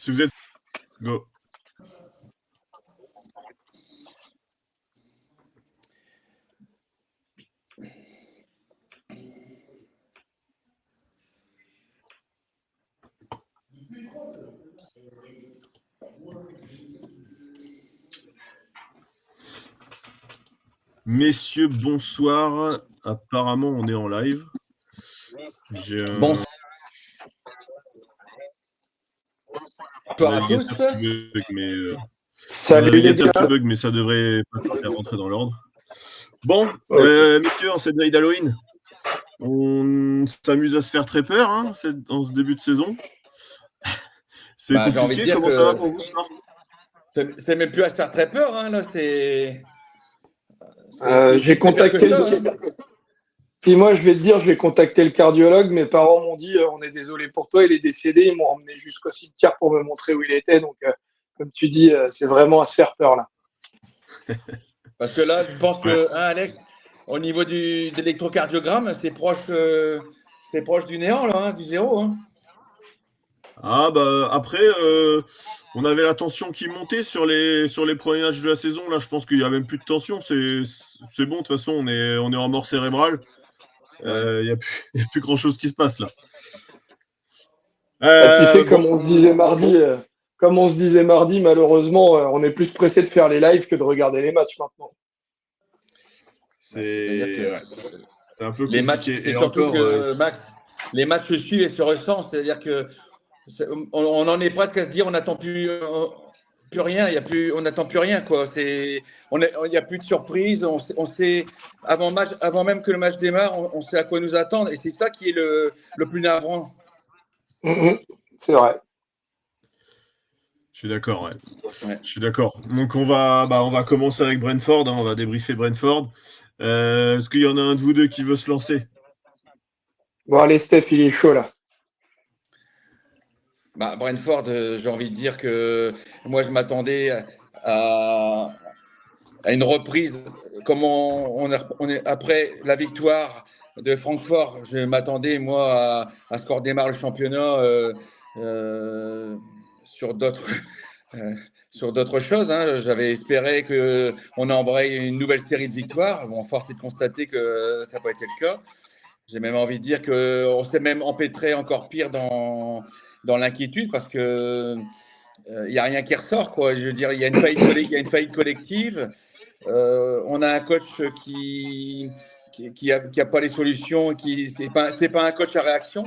Si vous êtes... Go. Messieurs, bonsoir. Apparemment, on est en live. Bonsoir à tous. Salut les gars. Qui bug, mais ça devrait pas faire rentrer dans l'ordre. Bon, messieurs, en cette veille d'Halloween, on s'amuse à se faire très peur en ce début de saison. C'est compliqué. Comment ça va pour vous ce soir? C'est même plus à se faire très peur. Là, j'ai contacté Puis moi, je vais te dire, je vais contacter le cardiologue. Mes parents m'ont dit, on est désolé pour toi, il est décédé. Ils m'ont emmené jusqu'au cimetière pour me montrer où il était. Donc, comme tu dis, c'est vraiment à se faire peur là. Parce que là, je pense que, Alex, au niveau de l'électrocardiogramme, c'est proche du néant, là, du zéro. Ah bah après, on avait la tension qui montait sur les premiers matchs de la saison. Là, je pense qu'il n'y a même plus de tension. C'est bon, de toute façon, on est en mort cérébrale. Il n'y a plus grand-chose qui se passe là. Tu sais, comme on se disait mardi, malheureusement, on est plus pressé de faire les lives que de regarder les matchs maintenant. C'est un peu compliqué. Les matchs, et surtout que Max, les matchs se suivent et se ressentent. C'est-à-dire que on en est presque à se dire on n'attend plus rien. On n'attend plus rien quoi. Il n'y a plus de surprise. On sait avant même que le match démarre, on sait à quoi nous attendre. Et c'est ça qui est le plus navrant. C'est vrai. Je suis d'accord, ouais. Je suis d'accord. Donc on va commencer avec Brentford, on va débriefer Brentford. Est-ce qu'il y en a un de vous deux qui veut se lancer? Bon, allez, Steph, il est chaud là. Brentford, j'ai envie de dire que moi je m'attendais à une reprise. Comme on est après la victoire de Francfort, je m'attendais moi à ce qu'on redémarre le championnat sur d'autres choses. J'avais espéré qu'on embraye une nouvelle série de victoires. Bon, force est de constater que ça n'a pas été le cas. J'ai même envie de dire qu'on s'est même empêtré encore pire dans l'inquiétude parce que il n'y a rien qui ressort, quoi. Je veux dire, il y a une faillite collective. On a un coach qui a pas les solutions, c'est pas un coach à réaction.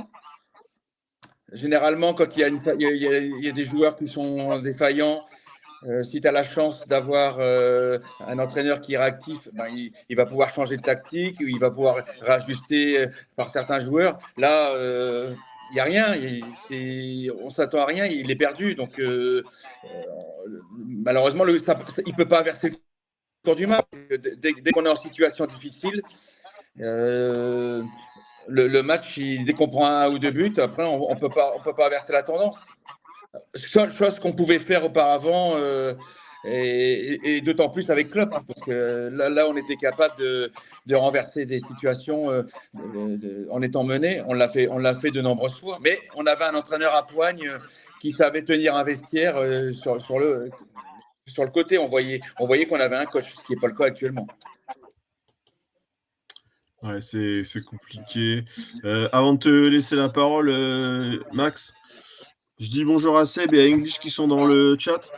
Généralement, quand il y a des joueurs qui sont défaillants, si tu as la chance d'avoir un entraîneur qui est réactif, il va pouvoir changer de tactique, ou il va pouvoir réajuster par certains joueurs. Là, il n'y a rien, on ne s'attend à rien, il est perdu. Donc, malheureusement, il ne peut pas inverser le cours du match. Dès qu'on est en situation difficile, le match, dès qu'on prend un ou deux buts, après, on peut pas inverser la tendance. Chose qu'on pouvait faire auparavant et d'autant plus avec Klopp, parce que là on était capable de renverser des situations en étant mené. On l'a fait de nombreuses fois, mais on avait un entraîneur à poigne qui savait tenir un vestiaire sur le côté. On voyait qu'on avait un coach, ce qui n'est pas le cas actuellement. Ouais, c'est compliqué. Avant de te laisser la parole, Max, je dis bonjour à Seb et à English qui sont dans le chat.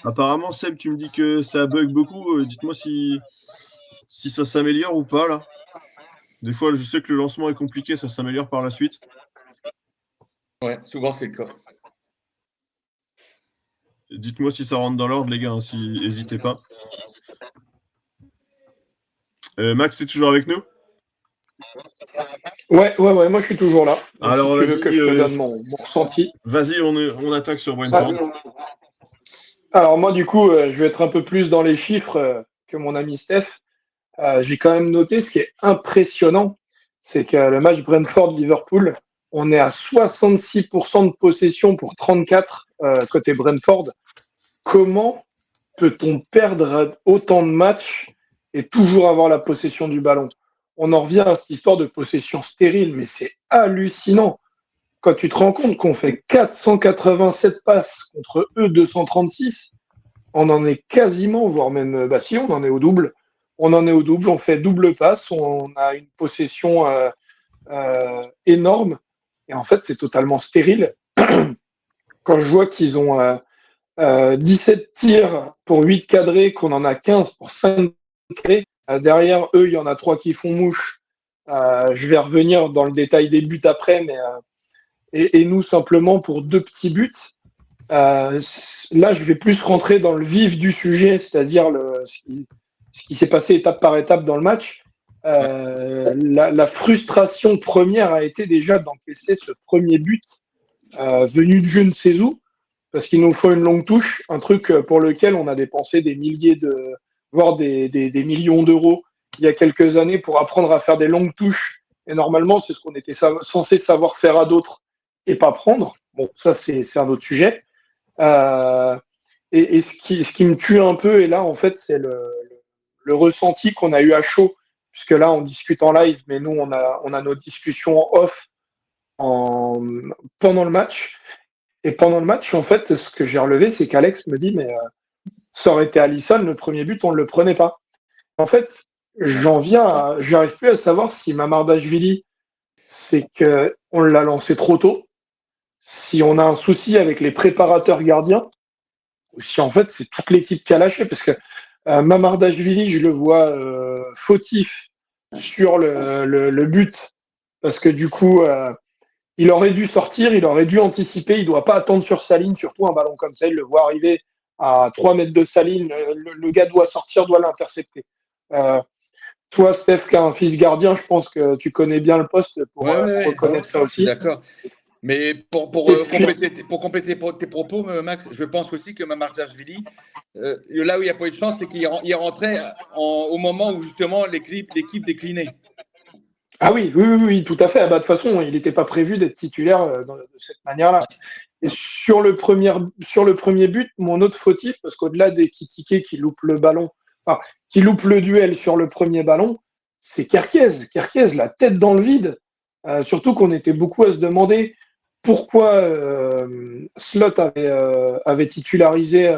Apparemment, Seb, tu me dis que ça bug beaucoup. Dites-moi si ça s'améliore ou pas, là. Des fois, je sais que le lancement est compliqué, ça s'améliore par la suite. Ouais, souvent c'est le cas. Dites-moi si ça rentre dans l'ordre, les gars, n'hésitez pas. Max, t'es toujours avec nous? Ouais, moi je suis toujours là. Alors, si tu veux que je te donne mon ressenti. Vas-y, on attaque sur Brentford. Alors moi, du coup, je vais être un peu plus dans les chiffres que mon ami Steph. J'ai quand même noté ce qui est impressionnant, c'est que le match Brentford-Liverpool, on est à 66% de possession pour 34 côté Brentford. Comment peut-on perdre autant de matchs et toujours avoir la possession du ballon? On en revient à cette histoire de possession stérile, mais c'est hallucinant. quand tu te rends compte qu'on fait 487 passes contre eux 236, on en est quasiment, voire même, si, on en est au double. On en est au double, on fait double passe, on a une possession énorme. Et en fait, c'est totalement stérile. Quand je vois qu'ils ont 17 tirs pour 8 cadrés, qu'on en a 15 pour 5 cadrés, derrière eux, il y en a 3 qui font mouche. Je vais revenir dans le détail des buts après, mais et nous, simplement pour 2 petits buts. Là, je vais plus rentrer dans le vif du sujet, c'est-à-dire ce qui s'est passé étape par étape dans le match. La frustration première a été déjà d'encaisser ce premier but venu de je ne sais où, parce qu'il nous faut une longue touche, un truc pour lequel on a dépensé des milliers voire des millions d'euros il y a quelques années pour apprendre à faire des longues touches. Et normalement, c'est ce qu'on était censé savoir faire à d'autres et pas prendre. Bon, ça, c'est un autre sujet. Et ce qui me tue un peu, et là, en fait, c'est le ressenti qu'on a eu à chaud, puisque là, on discute en live, mais nous, on a nos discussions en off pendant le match. Et pendant le match, en fait, ce que j'ai relevé, c'est qu'Alex me dit, mais ça aurait été Alisson, le premier but, on ne le prenait pas. En fait, j'arrive plus à savoir si Mamardashvili, c'est qu'on l'a lancé trop tôt, si on a un souci avec les préparateurs gardiens, ou si en fait c'est toute l'équipe qui a lâché, parce que Mamardashvili, je le vois fautif sur le but, parce que du coup, il aurait dû sortir, il aurait dû anticiper, il ne doit pas attendre sur sa ligne, surtout un ballon comme ça, il le voit arriver à 3 mètres de sa ligne, le gars doit sortir, doit l'intercepter. Toi, Steph, qui a un fils gardien, je pense que tu connais bien le poste pour reconnaître ça aussi. D'accord. Mais pour compléter tes propos, Max, je pense aussi que Mamardashvili, là où il n'y a pas eu de chance, c'est qu'il rentrait au moment où justement l'équipe déclinait. Ah oui, tout à fait. De toute façon, il n'était pas prévu d'être titulaire de cette manière-là. Et sur le premier but, mon autre fautif, parce qu'au-delà des Kitike qui loupe le ballon, qui loupe le duel sur le premier ballon, c'est Kerkez. Kerkez, la tête dans le vide. Surtout qu'on était beaucoup à se demander pourquoi Slot avait titularisé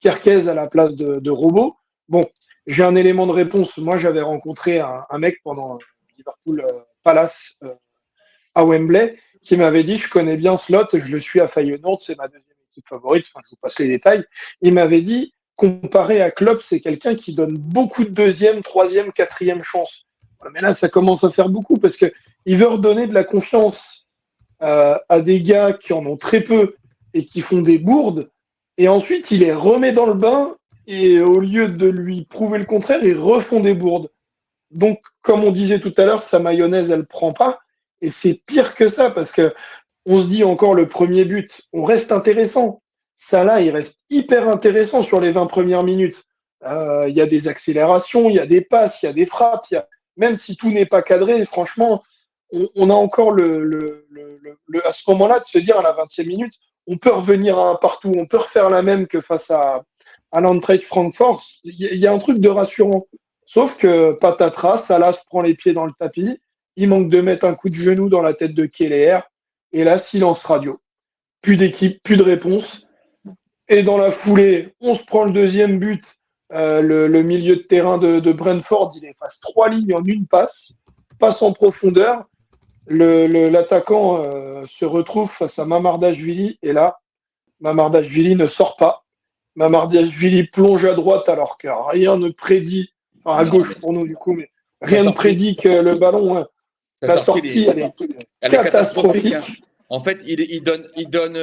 Kerkez à la place de Robbo. Bon, j'ai un élément de réponse. Moi, j'avais rencontré un mec pendant Liverpool Palace à Wembley qui m'avait dit, je connais bien Slot, je le suis à Feyenoord, c'est ma deuxième équipe favorite, je vous passe les détails. Il m'avait dit, comparé à Klopp, c'est quelqu'un qui donne beaucoup de deuxième, troisième, quatrième chance. Mais là, ça commence à faire beaucoup parce qu'il veut redonner de la confiance à des gars qui en ont très peu et qui font des bourdes. Et ensuite, il les remet dans le bain et au lieu de lui prouver le contraire, ils refont des bourdes. Donc, comme on disait tout à l'heure, sa mayonnaise, elle ne prend pas. Et c'est pire que ça parce qu'on se dit encore le premier but, on reste intéressant. Ça là, il reste hyper intéressant sur les 20 premières minutes. Il y a des accélérations, il y a des passes, il y a des frappes. Même si tout n'est pas cadré, franchement, on a encore à ce moment-là de se dire à la 20e minute, on peut revenir à un partout, on peut refaire la même que face à l'Eintracht Francfort. Il y a un truc de rassurant. Sauf que patatras, Salah se prend les pieds dans le tapis, il manque de mettre un coup de genou dans la tête de Keller, et là, silence radio. Plus d'équipe, plus de réponse. Et dans la foulée, on se prend le deuxième but. Le milieu de terrain de Brentford, il efface 3 lignes en une passe en profondeur. L'attaquant se retrouve face à Mamardashvili, et là, Mamardashvili ne sort pas. Mamardashvili plonge à droite alors que rien ne prédit, à gauche pour nous du coup, mais rien ne prédit que le ballon, la sortie, elle est catastrophique. En fait, il donne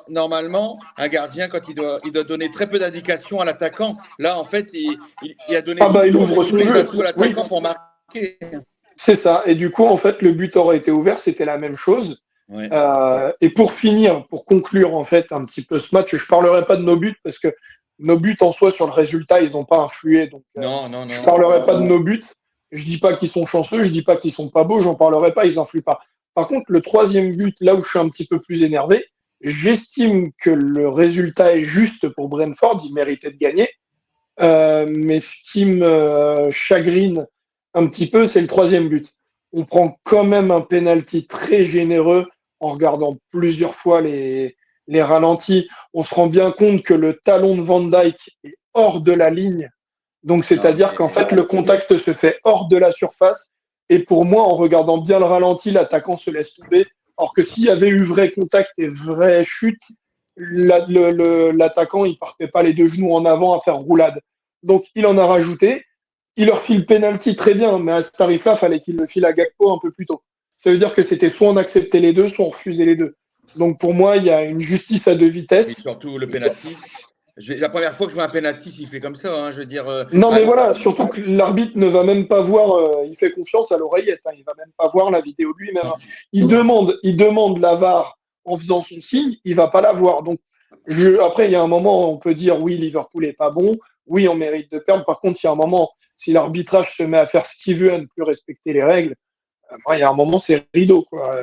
normalement un gardien quand il doit donner très peu d'indications à l'attaquant. Là, en fait, il a donné il ouvre son jeu à l'attaquant pour marquer. C'est ça. Et du coup, en fait, le but aurait été ouvert, c'était la même chose. Ouais. Et pour conclure en fait un petit peu ce match, je parlerai pas de nos buts parce que nos buts en soi sur le résultat, ils n'ont pas influé. Donc, je parlerai pas de nos buts. Je dis pas qu'ils sont chanceux, je dis pas qu'ils sont pas beaux, j'en parlerai pas, ils n'influent pas. Par contre, le troisième but, là où je suis un petit peu plus énervé, j'estime que le résultat est juste pour Brentford, il méritait de gagner. Mais ce qui me chagrine un petit peu, c'est le troisième but. On prend quand même un penalty très généreux en regardant plusieurs fois les ralentis, on se rend bien compte que le talon de Van Dijk est hors de la ligne. Donc, c'est-à-dire qu'en fait, le contact se fait hors de la surface. Et pour moi, en regardant bien le ralenti, l'attaquant se laisse tomber. Alors que s'il y avait eu vrai contact et vraie chute, l'attaquant, il partait pas les deux genoux en avant à faire roulade. Donc, il en a rajouté. Il leur file penalty très bien, mais à ce tarif-là, il fallait qu'il le file à Gakpo un peu plus tôt. Ça veut dire que c'était soit on acceptait les deux, soit on refusait les deux. Donc, pour moi, il y a une justice à deux vitesses. Et surtout le penalty. La première fois que je vois un penalty sifflé comme ça, hein, je veux dire. Non, mais voilà, surtout que l'arbitre ne va même pas voir, il fait confiance à l'oreillette, hein, il va même pas voir la vidéo lui-même. Il demande la VAR en faisant son signe, il va pas la voir. Donc, après, il y a un moment où on peut dire oui, Liverpool est pas bon, oui, on mérite de perdre. Par contre, il y a un moment, si l'arbitrage se met à faire ce qu'il veut, à ne plus respecter les règles, il y a un moment, c'est rideau, quoi.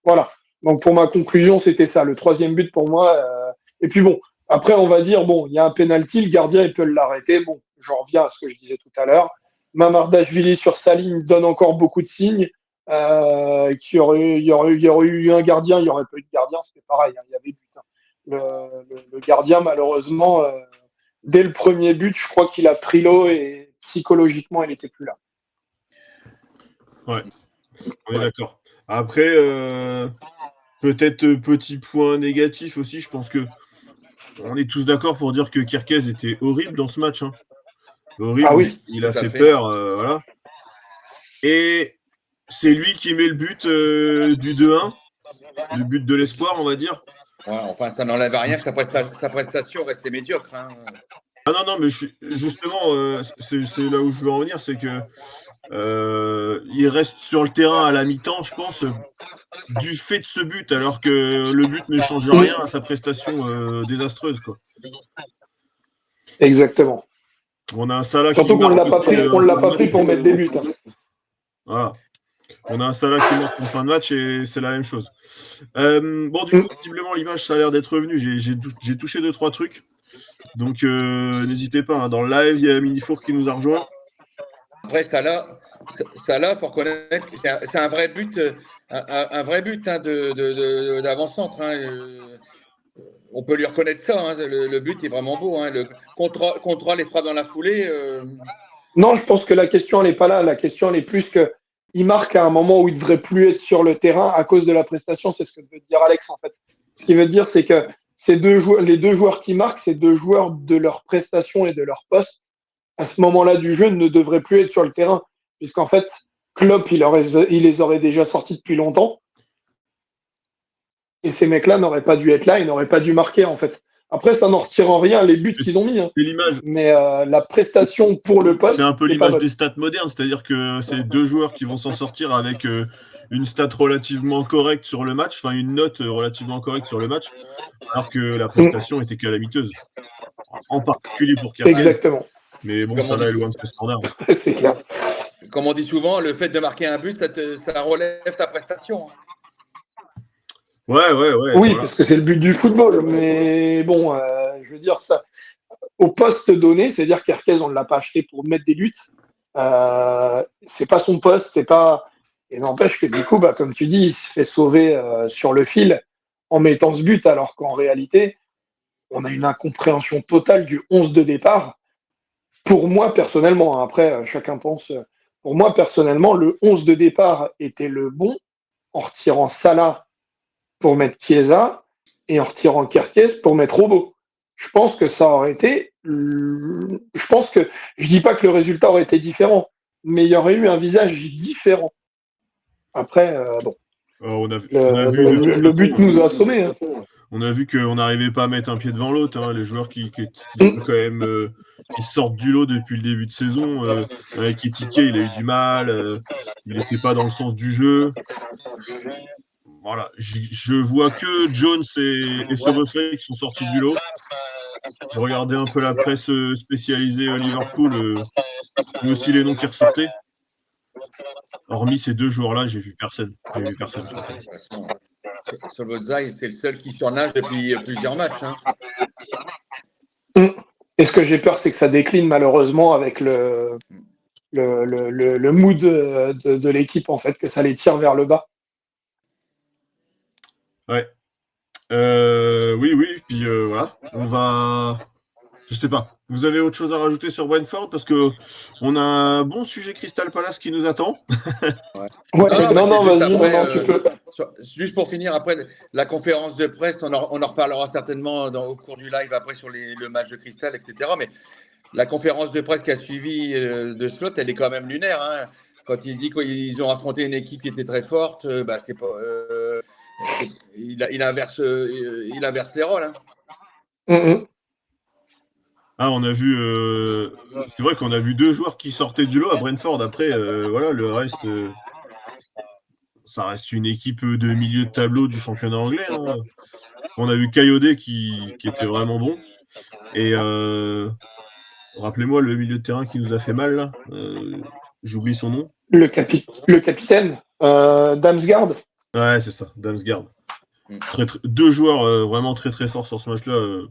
Voilà. Donc, pour ma conclusion, c'était ça. Le troisième but pour moi. Et puis bon. Après, on va dire, bon, il y a un penalty, le gardien, il peut l'arrêter. Bon, j'en reviens à ce que je disais tout à l'heure. Mamardashvili sur sa ligne donne encore beaucoup de signes. Il y aurait eu un gardien, il n'y aurait pas eu de gardien, c'était pareil, hein, il y avait but. Hein. Le gardien, malheureusement, dès le premier but, je crois qu'il a pris l'eau et psychologiquement, il n'était plus là. Ouais, on est d'accord. Après, peut-être petit point négatif aussi, je pense que on est tous d'accord pour dire que Kerkez était horrible dans ce match. Hein. Horrible, ah oui, il a fait peur. Voilà. Et c'est lui qui met le but du 2-1, le but de l'espoir, on va dire. Ouais, enfin, ça n'enlève rien que sa prestation restait médiocre. Hein. Ah non, mais justement, c'est là où je veux en venir, c'est que il reste sur le terrain à la mi-temps, je pense, du fait de ce but, alors que le but ne change rien à sa prestation désastreuse, quoi. Exactement. On a un Salah surtout qu'on ne l'a pas pris pour mettre des buts. Hein. Voilà. On a un Salah qui marque en fin de match et c'est la même chose. Bon, du coup, visiblement, l'image, ça a l'air d'être revenu. J'ai touché 2-3 trucs. Donc, n'hésitez pas. Hein. Dans le live, il y a Minifour qui nous a rejoint. Après, Salah, il faut reconnaître que c'est un vrai but, un vrai but hein, d'avant-centre. Hein. On peut lui reconnaître ça. Hein. Le but est vraiment beau. Hein. Le contrôle et frappe dans la foulée. Non, je pense que la question, elle n'est pas là. La question, elle est plus qu'il marque à un moment où il ne devrait plus être sur le terrain à cause de la prestation. C'est ce que veut dire Alex, en fait. Ce qu'il veut dire, c'est que les deux joueurs qui marquent, c'est deux joueurs de leur prestation et de leur poste. À ce moment-là du jeu, ne devraient plus être sur le terrain. Puisqu'en fait, Klopp, il les aurait déjà sortis depuis longtemps. Et ces mecs-là n'auraient pas dû être là, ils n'auraient pas dû marquer, en fait. Après, ça n'en retire en rien les buts qu'ils ont mis. Hein. C'est l'image. Mais la prestation pour le poste. C'est un peu l'image des stats modernes, c'est-à-dire que c'est deux joueurs qui vont s'en sortir avec une stat relativement correcte sur le match, enfin une note relativement correcte sur le match, alors que la prestation était calamiteuse. En particulier pour Kerkez. Exactement. Mais bon, ça là est loin de ce standard. C'est clair. Comme on dit souvent, le fait de marquer un but, ça relève ta prestation. Ouais. Oui, voilà. parce que c'est le but du football. Mais bon, je veux dire, ça, au poste donné, c'est-à-dire Kerkez, on ne l'a pas acheté pour mettre des buts. C'est pas son poste, c'est pas. Et n'empêche que du coup, comme tu dis, il se fait sauver sur le fil en mettant ce but, alors qu'en réalité, on a une incompréhension totale du 11 de départ. Pour moi, personnellement, après, chacun pense. Pour moi, personnellement, le 11 de départ était le bon, en retirant Salah pour mettre Chiesa et en retirant Kerkez pour mettre Robbo. Je pense que ça aurait été. Je dis pas que le résultat aurait été différent, mais il y aurait eu un visage différent. Après, bon. Le but nous a assommés. Hein. On a vu qu'on n'arrivait pas à mettre un pied devant l'autre. Hein. Les joueurs qui quand même qui sortent du lot depuis le début de saison. Avec Etike, il a eu du mal. Il n'était pas dans le sens du jeu. Voilà, je vois que Jones et Szoboszlai qui sont sortis du lot. Je regardais un peu la presse spécialisée Liverpool, mais aussi les noms qui ressortaient. Hormis ces deux joueurs-là, j'ai vu personne. Szoboszlai, c'est le seul qui surnage depuis plusieurs matchs. Hein. Et ce que j'ai peur, c'est que ça décline malheureusement avec le mood de l'équipe, en fait, que ça les tire vers le bas. Ouais. Oui, puis voilà. On va. Je sais pas. Vous avez autre chose à rajouter sur Brentford parce que on a un bon sujet Crystal Palace qui nous attend. Ouais, mais c'est juste vas-y, après, non, tu peux. juste pour finir, après la conférence de presse, on en reparlera certainement au cours du live après sur le match de Crystal, etc. Mais la conférence de presse qui a suivi de Slot, elle est quand même lunaire. Hein. Quand il dit qu'ils ont affronté une équipe qui était très forte, c'est pas, il inverse les rôles. Hein. Mm-hmm. Ah, on a vu. C'est vrai qu'on a vu 2 joueurs qui sortaient du lot à Brentford. Après, voilà, le reste, ça reste une équipe de milieu de tableau du championnat anglais. Hein. On a vu Kayode qui était vraiment bon. Et rappelez-moi le milieu de terrain qui nous a fait mal là. J'oublie son nom. Le capitaine, Damsgaard. Ouais, c'est ça, Damsgaard. 2 joueurs vraiment très très forts sur ce match-là.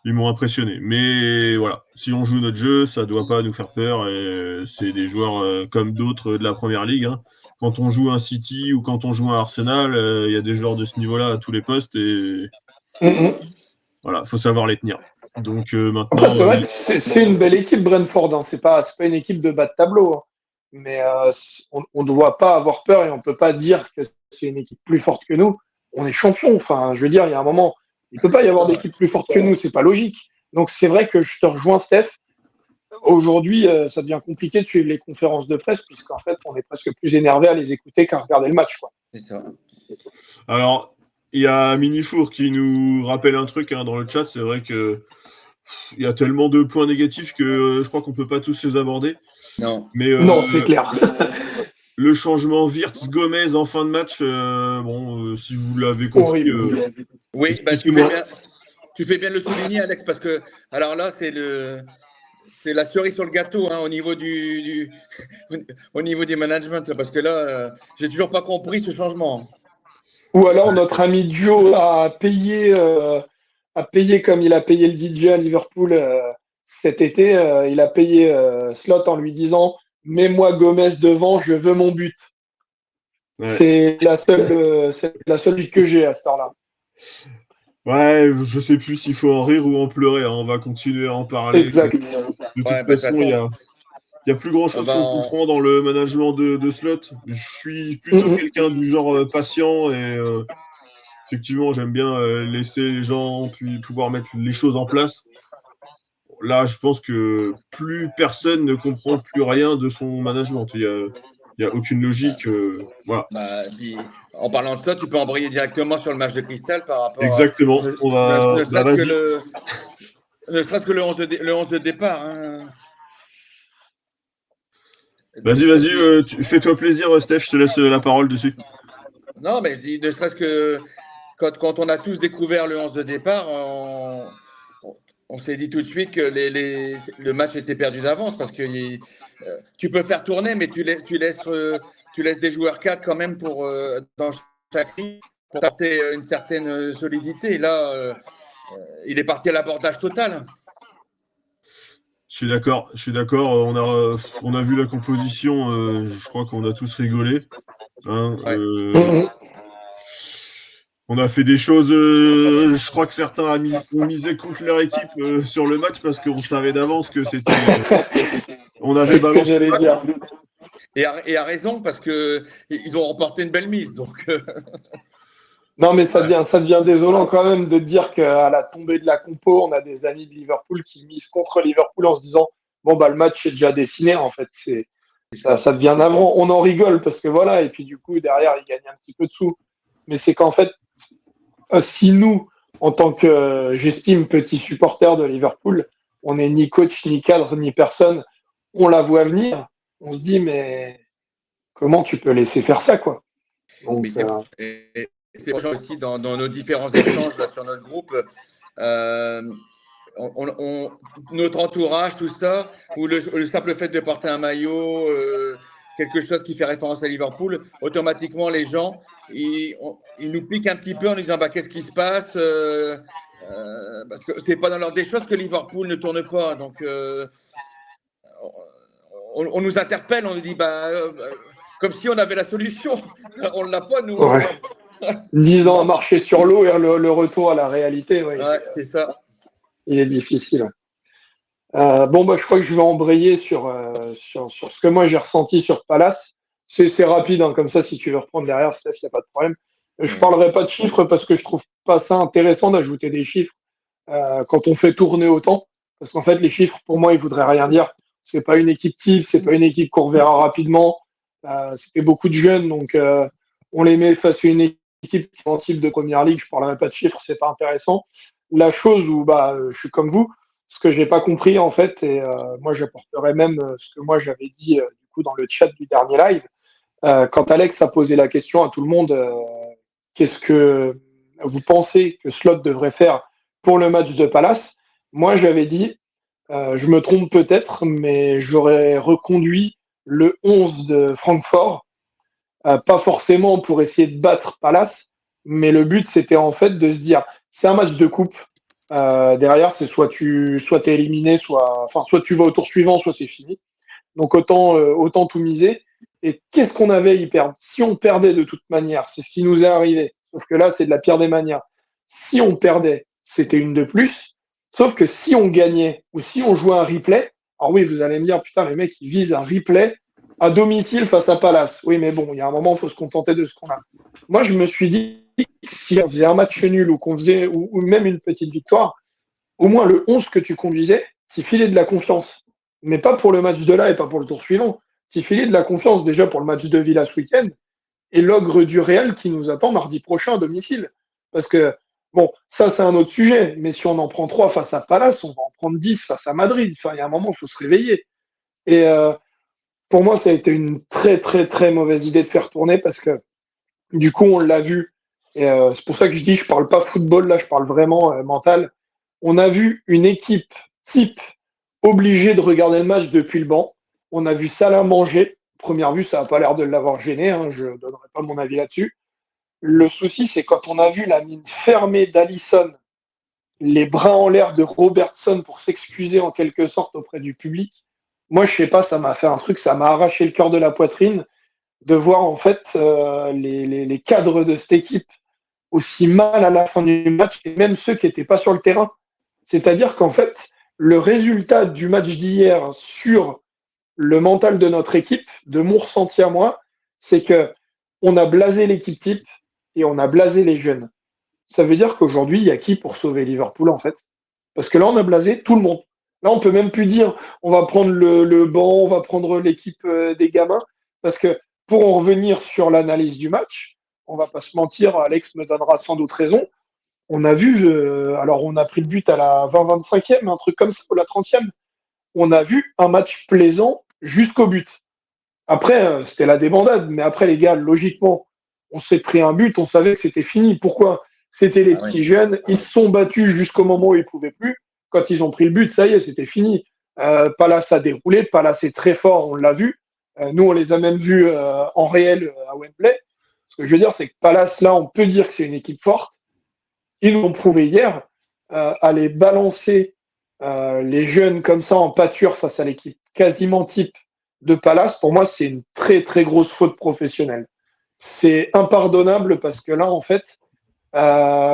Ils m'ont impressionné. Mais voilà, si on joue notre jeu, ça doit pas nous faire peur. Et c'est des joueurs comme d'autres de la première ligue. Hein. Quand on joue un City ou quand on joue un Arsenal, il y a des joueurs de ce niveau-là à tous les postes. Et voilà, faut savoir les tenir. Donc maintenant. Après, c'est vrai que c'est une belle équipe, Brentford. Hein. C'est pas une équipe de bas de tableau. Hein. Mais on ne doit pas avoir peur et on ne peut pas dire que c'est une équipe plus forte que nous. On est champion. Enfin, je veux dire, il y a un moment, il ne peut pas y avoir d'équipe plus forte que nous. C'est pas logique. Donc, c'est vrai que je te rejoins, Steph. Aujourd'hui, ça devient compliqué de suivre les conférences de presse puisqu'en fait, on est presque plus énervé à les écouter qu'à regarder le match. Quoi. C'est ça. Alors, il y a Minifour qui nous rappelle un truc dans le chat. C'est vrai que il y a tellement de points négatifs que je crois qu'on peut pas tous les aborder. Non. Mais, non, c'est clair. Le changement Wirtz-Gomez en fin de match, si vous l'avez compris. Oui, tu fais bien de le souligner, Alex, parce que alors là, c'est la cerise sur le gâteau au niveau au niveau du management, parce que là, j'ai toujours pas compris ce changement. Ou alors notre ami Joe a payé comme il a payé le DJ à Liverpool cet été. Il a payé Slot en lui disant « Mets-moi Gomez devant, je veux mon but ». Ouais. C'est la seule but que j'ai à ce temps-là. Ouais, je sais plus s'il faut en rire ou en pleurer. Hein. On va continuer à en parler. Exact. De toute façon, il y a plus grand-chose qu'on comprend dans le management de Slot. Je suis plutôt quelqu'un du genre patient et effectivement, j'aime bien laisser les gens puis pouvoir mettre les choses en place. Là, je pense que plus personne ne comprend plus rien de son management. Il n'y a aucune logique. Voilà. Puis, en parlant de ça, tu peux embrayer directement sur le match de Cristal par rapport Exactement. On va... Ne serait-ce que le 11 de départ. Hein. Vas-y, fais-toi plaisir, Steph, je te laisse la parole dessus. Non, mais je dis, ne serait-ce que quand on a tous découvert le 11 de départ, on s'est dit tout de suite que le match était perdu d'avance parce que tu peux faire tourner, mais tu laisses des joueurs 4 quand même dans chaque ligne pour apporter une certaine solidité. Et là, il est parti à l'abordage total. Je suis d'accord. On a vu la composition. Je crois qu'on a tous rigolé. Hein, on a fait des choses. Je crois que certains ont misé contre leur équipe sur le match parce qu'on savait d'avance que c'était. On avait balancé. Et à raison parce que ils ont remporté une belle mise. Donc. Non, mais ça devient désolant quand même de dire qu'à la tombée de la compo, on a des amis de Liverpool qui misent contre Liverpool en se disant bon, le match est déjà dessiné. En fait, ça devient navrant. On en rigole parce que voilà, et puis du coup, derrière, ils gagnent un petit peu de sous. Mais c'est qu'en fait, si nous, en tant que, j'estime, petit supporter de Liverpool, on n'est ni coach, ni cadre, ni personne, on la voit venir, on se dit mais comment tu peux laisser faire ça, quoi. Donc, c'est aussi dans nos différents échanges là, sur notre groupe, notre entourage, tout ça, ou le simple fait de porter un maillot, quelque chose qui fait référence à Liverpool, automatiquement les gens, ils nous piquent un petit peu en disant qu'est-ce qui se passe parce que c'est pas dans l'ordre des choses que Liverpool ne tourne pas. Donc on nous interpelle, on nous dit comme si on avait la solution. On ne l'a pas, nous. Ouais. 10 ans à marcher sur l'eau et le retour à la réalité, ouais, c'est ça. Il est difficile. Je crois que je vais embrayer sur ce que moi j'ai ressenti sur Palace. C'est rapide, hein, comme ça, si tu veux reprendre derrière, Steph, il n'y a pas de problème. Je ne parlerai pas de chiffres parce que je trouve pas ça intéressant d'ajouter des chiffres quand on fait tourner autant. Parce qu'en fait, les chiffres, pour moi, ils ne voudraient rien dire. Ce n'est pas une équipe type, ce n'est pas une équipe qu'on reverra rapidement. C'était beaucoup de jeunes, donc on les met face à une équipe qui est en type de première ligue. Je ne parlerai pas de chiffres, ce n'est pas intéressant. La chose où je suis comme vous, ce que je n'ai pas compris, en fait, et moi, j'apporterai même ce que moi j'avais dit du coup dans le chat du dernier live, quand Alex a posé la question à tout le monde, qu'est-ce que vous pensez que Slot devrait faire pour le match de Palace? Moi, j'avais dit, je me trompe peut-être, mais j'aurais reconduit le 11 de Francfort, pas forcément pour essayer de battre Palace, mais le but, c'était en fait de se dire, c'est un match de coupe. Derrière, c'est soit tu es éliminé, soit tu vas au tour suivant, soit c'est fini. Donc autant tout miser. Et qu'est-ce qu'on avait à y perdre? Si on perdait de toute manière, c'est ce qui nous est arrivé. Sauf que là, c'est de la pire des manières. Si on perdait, c'était une de plus. Sauf que si on gagnait ou si on jouait un replay, alors oui, vous allez me dire, putain, les mecs, ils visent un replay à domicile face à Palace. Oui, mais bon, il y a un moment, il faut se contenter de ce qu'on a. Moi, je me suis dit, si on faisait un match nul ou qu'on faisait ou même une petite victoire, au moins le 11 que tu conduisais, t'y filais de la confiance. Mais pas pour le match de là et pas pour le tour suivant. T'y filais de la confiance déjà pour le match de Villa ce week-end et l'ogre du Real qui nous attend mardi prochain à domicile. Parce que, bon, ça c'est un autre sujet, mais si on en prend 3 face à Palace, on va en prendre 10 face à Madrid. Enfin, il y a un moment, il faut se réveiller. Et pour moi, ça a été une très, très, très mauvaise idée de faire tourner parce que, du coup, on l'a vu. Et c'est pour ça que je dis, je parle pas football, là, je parle vraiment mental. On a vu une équipe type obligée de regarder le match depuis le banc. On a vu Salah manger. Première vue, ça n'a pas l'air de l'avoir gêné. Hein, je ne donnerai pas mon avis là-dessus. Le souci, c'est quand on a vu la mine fermée d'Alisson, les bras en l'air de Robertson pour s'excuser en quelque sorte auprès du public. Moi, je sais pas, ça m'a fait un truc, ça m'a arraché le cœur de la poitrine de voir en fait les cadres de cette équipe aussi mal à la fin du match, et même ceux qui n'étaient pas sur le terrain. C'est-à-dire qu'en fait, le résultat du match d'hier sur le mental de notre équipe, de mon ressenti à moi, c'est que on a blasé l'équipe type et on a blasé les jeunes. Ça veut dire qu'aujourd'hui, il y a qui pour sauver Liverpool, en fait? Parce que là, on a blasé tout le monde. Là, on peut même plus dire on va prendre le banc, on va prendre l'équipe des gamins. Parce que pour en revenir sur l'analyse du match, on va pas se mentir, Alex me donnera sans doute raison. On a vu, alors on a pris le but à la 20-25e, un truc comme ça, ou la 30e. On a vu un match plaisant jusqu'au but. Après, c'était la débandade. Mais après, les gars, logiquement, on s'est pris un but, on savait que c'était fini. Pourquoi? C'était les petits jeunes, ils se sont battus jusqu'au moment où ils ne pouvaient plus. Quand ils ont pris le but, ça y est, c'était fini. Palace a déroulé, Palace est très fort, on l'a vu. Nous, on les a même vus en réel à Wembley. Ce que je veux dire, c'est que Palace, là, on peut dire que c'est une équipe forte. Ils l'ont prouvé hier, aller balancer les jeunes comme ça en pâture face à l'équipe quasiment type de Palace, pour moi, c'est une très, très grosse faute professionnelle. C'est impardonnable parce que là, en fait,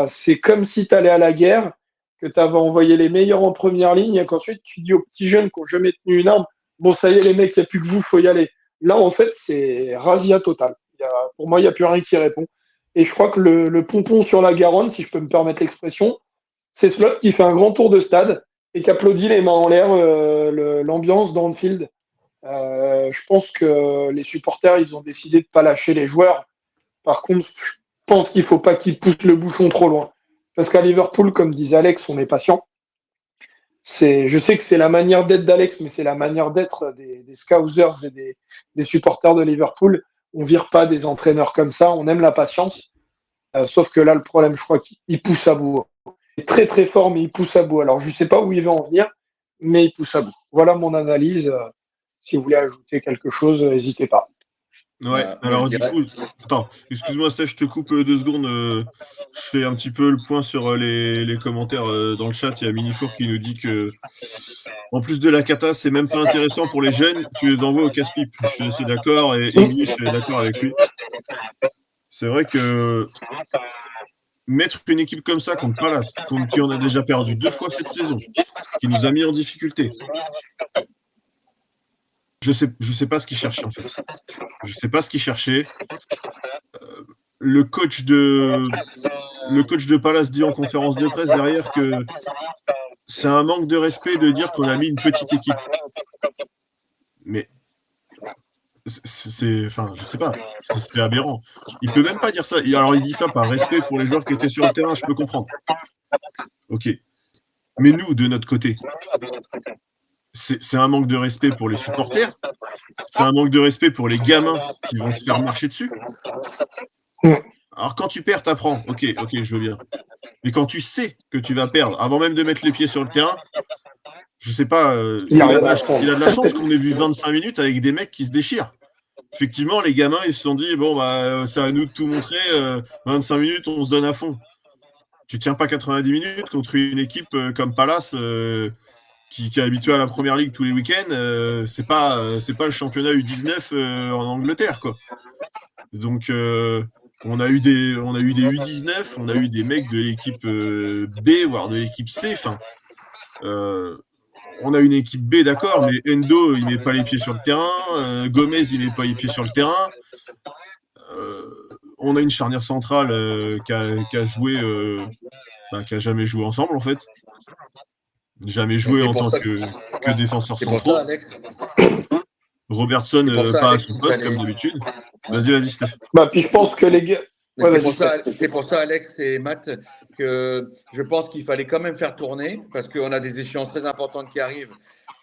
c'est comme si tu allais à la guerre, que tu avais envoyé les meilleurs en première ligne et qu'ensuite tu dis aux petits jeunes qui n'ont jamais tenu une arme, bon, ça y est, les mecs, il n'y a plus que vous, il faut y aller. Là, en fait, c'est razzia total. Pour moi, il n'y a plus rien qui répond. Et je crois que le pompon sur la Garonne, si je peux me permettre l'expression, c'est Slot qui fait un grand tour de stade et qui applaudit les mains en l'air l'ambiance d'Anfield. Je pense que les supporters, ils ont décidé de ne pas lâcher les joueurs. Par contre, je pense qu'il ne faut pas qu'ils poussent le bouchon trop loin. Parce qu'à Liverpool, comme disait Alex, on est patient. Je sais que c'est la manière d'être d'Alex, mais c'est la manière d'être des Scousers et des supporters de Liverpool. On ne vire pas des entraîneurs comme ça, on aime la patience. Sauf que là, le problème, je crois qu'il pousse à bout. Il est très très fort, mais il pousse à bout. Alors, je ne sais pas où il va en venir, mais il pousse à bout. Voilà mon analyse. Si vous voulez ajouter quelque chose, n'hésitez pas. Ouais, alors du coup, attends, excuse-moi Steph, je te coupe 2 secondes. Je fais un petit peu le point sur les commentaires dans le chat. Il y a Minifour qui nous dit que, en plus de la cata, c'est même pas intéressant pour les jeunes, tu les envoies au casse-pipe. Je suis assez d'accord et English est d'accord avec lui. c'est vrai que mettre une équipe comme ça contre Palace, contre qui on a déjà perdu 2 fois cette saison, qui nous a mis en difficulté, je sais pas ce qu'il cherchait en fait. Je sais pas ce qu'il cherchait. Le coach de Palace dit en conférence de presse derrière que c'est un manque de respect de dire qu'on a mis une petite équipe. Mais enfin, je sais pas, c'est aberrant. Il peut même pas dire ça. Alors il dit ça par respect pour les joueurs qui étaient sur le terrain, je peux comprendre. Ok. Mais nous, de notre côté, c'est un manque de respect pour les supporters, c'est un manque de respect pour les gamins qui vont se faire marcher dessus. Alors quand tu perds, t'apprends. Ok, je veux bien. Mais quand tu sais que tu vas perdre, avant même de mettre les pieds sur le terrain, je sais pas, il a de la chance qu'on ait vu 25 minutes avec des mecs qui se déchirent. Effectivement, les gamins, ils se sont dit, bon, bah, c'est à nous de tout montrer, 25 minutes, on se donne à fond. Tu tiens pas 90 minutes contre une équipe comme Palace, qui est habituée à la première ligue tous les week-ends, c'est pas le championnat U19 en Angleterre, quoi. Donc, on a eu des U19, on a eu des mecs de l'équipe B, voire de l'équipe C. Enfin, on a une équipe B, d'accord, mais Endo, il met pas les pieds sur le terrain. Gomez, il met pas les pieds sur le terrain. On a une charnière centrale qui a joué, qui a jamais joué ensemble, en fait. Jamais joué en tant que défenseur central. Robertson, pas à son poste, comme d'habitude. Vas-y, Steph. Puis je pense que les gars. C'est pour ça, Alex et Matt, que je pense qu'il fallait quand même faire tourner, parce qu'on a des échéances très importantes qui arrivent.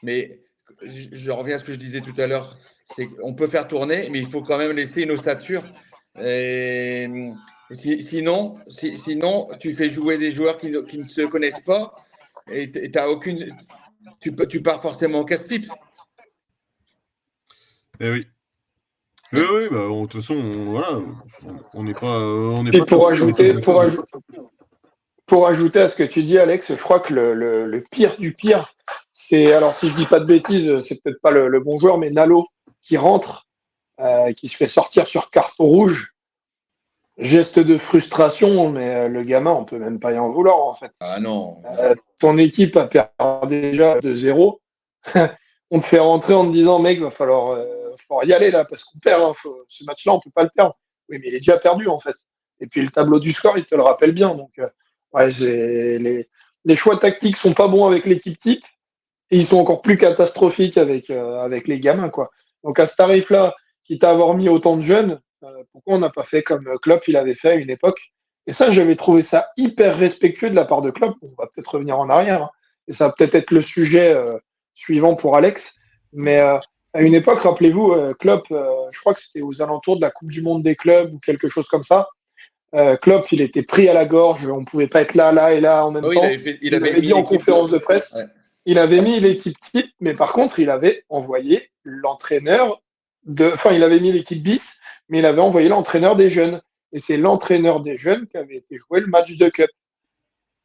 Mais je reviens à ce que je disais tout à l'heure, c'est qu'on peut faire tourner, mais il faut quand même laisser une ossature. Et sinon, tu fais jouer des joueurs qui ne se connaissent pas, et tu pars forcément au casse-pipe. Eh oui. Oui, de toute façon, voilà, on n'est pas. Pour ajouter à ce que tu dis, Alex, je crois que le pire du pire, c'est, alors si je dis pas de bêtises, c'est peut-être pas le bon joueur, mais Nalo qui rentre, qui se fait sortir sur carton rouge. Geste de frustration, mais le gamin, on peut même pas y en vouloir en fait. Ah non. Ton équipe a perdu déjà 2-0. On te fait rentrer en te disant, mec, va falloir y aller là, parce qu'on perd. Ce match-là, on peut pas le perdre. Oui, mais il est déjà perdu en fait. Et puis le tableau du score, il te le rappelle bien. Donc, les choix tactiques sont pas bons avec l'équipe type, et ils sont encore plus catastrophiques avec les gamins, quoi. Donc à ce tarif-là, quitte à avoir mis autant de jeunes, pourquoi on n'a pas fait comme Klopp il avait fait à une époque? Et ça, j'avais trouvé ça hyper respectueux de la part de Klopp. On va peut-être revenir en arrière, hein. Et ça va peut-être être le sujet suivant pour Alex. Mais à une époque, rappelez-vous, Klopp, je crois que c'était aux alentours de la Coupe du Monde des clubs ou quelque chose comme ça. Klopp, il était pris à la gorge. On ne pouvait pas être là et là en même temps. Il avait dit en conférence de presse. Ouais. Il avait mis l'équipe type, mais par contre, il avait envoyé l'entraîneur il avait mis l'équipe 10, mais il avait envoyé l'entraîneur des jeunes. Et c'est l'entraîneur des jeunes qui avait été joué le match de Cup.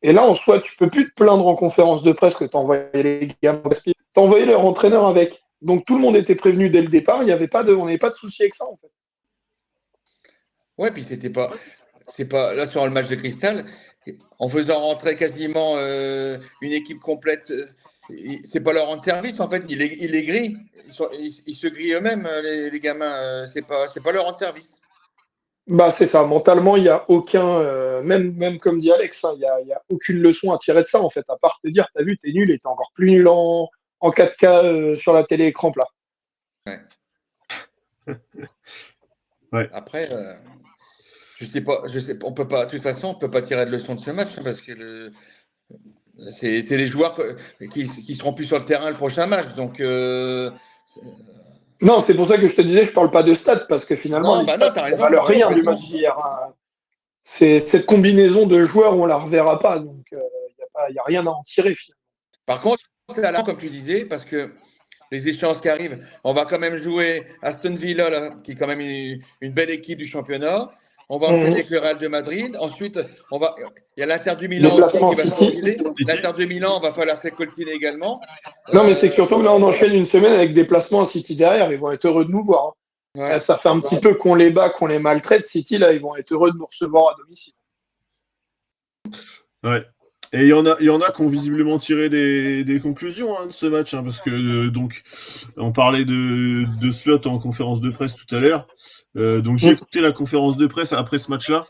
Et là, en soi, tu peux plus te plaindre en conférence de presse que tu envoyé les gamins. Tu as envoyé leur entraîneur avec. Donc tout le monde était prévenu dès le départ. On n'avait pas de souci avec ça, en fait. Ouais, puis c'est pas là sur le match de Crystal, en faisant rentrer quasiment une équipe complète. C'est pas leur rendre service, en fait. Ils les grillent. Ils se grillent eux-mêmes, les gamins. C'est pas leur rendre service. C'est ça. Mentalement, il n'y a aucun, même comme dit Alex, il n'y a aucune leçon à tirer de ça, en fait, à part te dire, t'as vu, t'es nul et t'es encore plus nul en 4K sur la télé-écran plat. Ouais. Après, je sais pas, on peut pas, de toute façon, on peut pas tirer de leçon de ce match, hein, parce que c'est les joueurs qui seront plus sur le terrain le prochain match, donc. Non, c'est pour ça que je te disais, je parle pas de stats, parce que finalement, les stats ne valent rien du match d'hier. Hein. C'est cette combinaison de joueurs, on la reverra pas, donc il n'y a rien à en tirer finalement. Par contre, c'est là, comme tu disais, parce que les échéances qui arrivent, on va quand même jouer Aston Villa, là, qui est quand même une belle équipe du championnat. On va entraîner avec le Real de Madrid. Ensuite, il y a l'Inter du Milan aussi qui va s'enfiler. L'Inter de Milan, on va falloir se coltiner également. Non, mais c'est que surtout là, on enchaîne une semaine avec des placements à City derrière. Ils vont être heureux de nous voir. Hein. Ouais. Ça fait un petit peu qu'on les bat, qu'on les maltraite. City, là, ils vont être heureux de nous recevoir à domicile. Ouais. Et il y en a qui ont visiblement tiré des conclusions de ce match, parce que donc on parlait de Slot en conférence de presse tout à l'heure. Donc j'ai écouté la conférence de presse après ce match-là.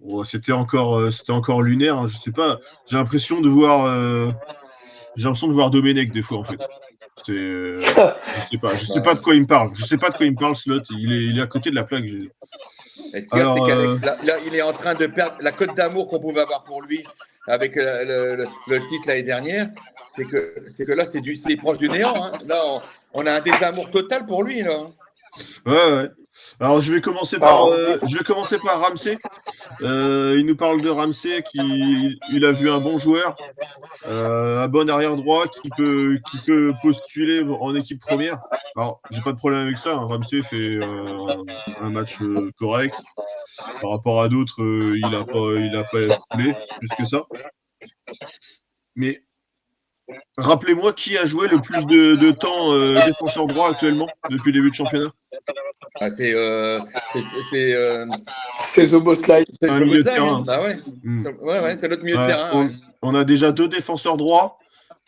Bon, c'était encore lunaire. Je sais pas. J'ai l'impression de voir Domenech des fois en fait. Je sais pas de quoi il me parle. Je sais pas de quoi il me parle, Slot. Il est à côté de la plaque. Et ce qu'il y a, c'est qu'Alex, là, il est en train de perdre la cote d'amour qu'on pouvait avoir pour lui avec le titre l'année dernière. C'est que là, c'est proche du néant. Là, on a un désamour total pour lui. Là. Ouais. Alors je vais commencer par Ramsey. Il nous parle de Ramsey il a vu un bon joueur, un bon arrière droit qui peut postuler en équipe première. Alors j'ai pas de problème avec ça. Ramsey fait un match correct. Par rapport à d'autres, il a pas coulé plus que ça. Mais rappelez-moi qui a joué le plus de temps défenseur droit actuellement depuis le début de championnat. C'est Szoboszlai. C'est un milieu de terrain. Ah ouais. Ouais, c'est l'autre milieu de terrain. On a déjà 2 défenseurs droits.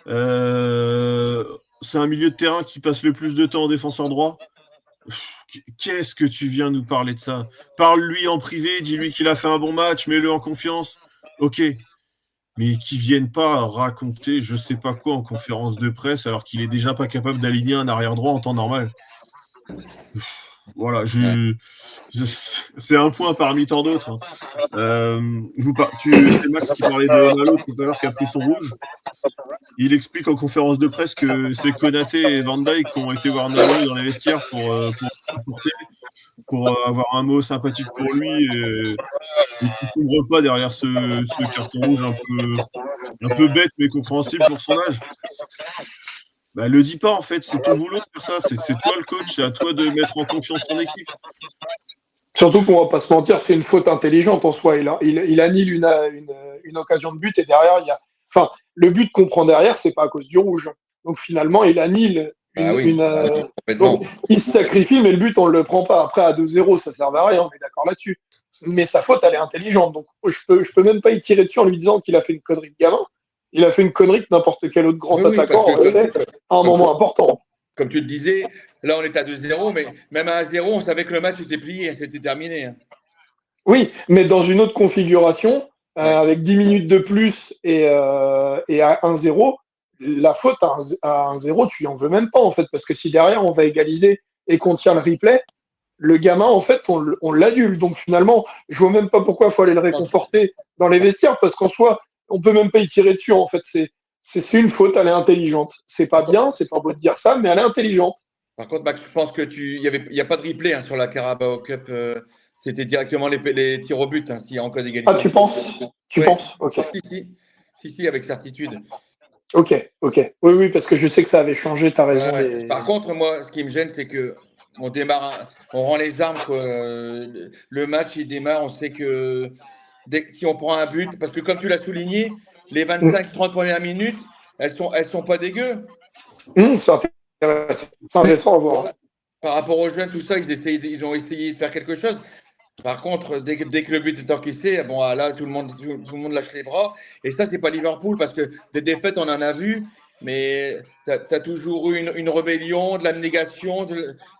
C'est un milieu de terrain qui passe le plus de temps en défenseur droit. Qu'est-ce que tu viens nous parler de ça? Parle-lui en privé, dis-lui qu'il a fait un bon match, mets-le en confiance. Ok. Mais qu'ils viennent pas raconter je sais pas quoi en conférence de presse alors qu'il est déjà pas capable d'aligner un arrière droit en temps normal. Voilà, c'est un point parmi tant d'autres. C'est Max qui parlait de Malo tout à l'heure qui a pris son rouge. Il explique en conférence de presse que c'est Konaté et Van Dijk qui ont été voir Malo dans les vestiaires pour avoir un mot sympathique pour lui et qui ne s'ouvre pas derrière ce carton rouge un peu bête mais compréhensible pour son âge. Bah, le dis pas en fait, c'est ton boulot de faire ça, c'est toi le coach, c'est à toi de mettre en confiance ton équipe. Surtout qu'on va pas se mentir, c'est une faute intelligente en soi. Il annule une occasion de but et derrière, le but qu'on prend derrière, c'est pas à cause du rouge. Donc finalement, il annule donc, il se sacrifie, mais le but, on le prend pas. Après, à 2-0, ça sert à rien, on est d'accord là-dessus. Mais sa faute, elle est intelligente. Donc je peux même pas y tirer dessus en lui disant qu'il a fait une connerie de gamin. Il a fait une connerie que n'importe quel autre grand attaquant aurait fait à un moment important. Comme tu le disais, là on est à 2-0, mais même à 1-0, on savait que le match était plié, c'était terminé. Oui, mais dans une autre configuration, avec 10 minutes de plus et à 1-0, la faute à 1-0, tu lui en veux même pas en fait, parce que si derrière on va égaliser et qu'on tient le replay, le gamin en fait on l'adule. Donc finalement, je vois même pas pourquoi il faut aller le réconforter dans les vestiaires, parce qu'en soi, on peut même pas y tirer dessus en fait. C'est une faute, elle est intelligente. C'est pas bien, c'est pas beau de dire ça, mais elle est intelligente. Par contre, Max, je pense que il y a pas de replay sur la Carabao Cup. C'était directement les tirs au but, s'il y a encore d'égalité. Ah, tu penses? Tu penses? Ok. Si, avec certitude. Ok. Oui, parce que je sais que ça avait changé, tu as raison. Ouais. Par contre, moi, ce qui me gêne, c'est que on rend les armes. Le match, il démarre, on sait que si on prend un but, parce que comme tu l'as souligné, les 25-30 premières minutes, elles sont pas dégueu. C'est intéressant à voir. Par rapport aux jeunes, tout ça, ils ont essayé de faire quelque chose. Par contre, dès que le but est encaissé, bon, là, tout le monde lâche les bras. Et ça, c'est pas Liverpool, parce que des défaites, on en a vu, mais tu as toujours eu une rébellion, de l'abnégation,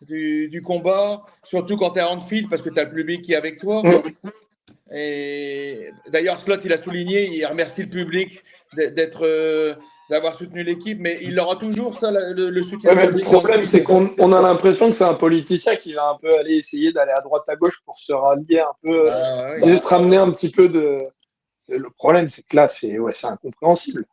du combat, surtout quand tu es à Anfield, parce que tu as le public qui est avec toi. Et d'ailleurs, Slot, il a souligné, il remercie le public d'avoir soutenu l'équipe, mais il aura toujours ça, le soutien. Mais le problème, c'est qu'on a l'impression que c'est un politicien qui va un peu aller essayer d'aller à droite à gauche pour se rallier un peu, se ramener un petit peu de. Le problème, c'est que là, c'est incompréhensible.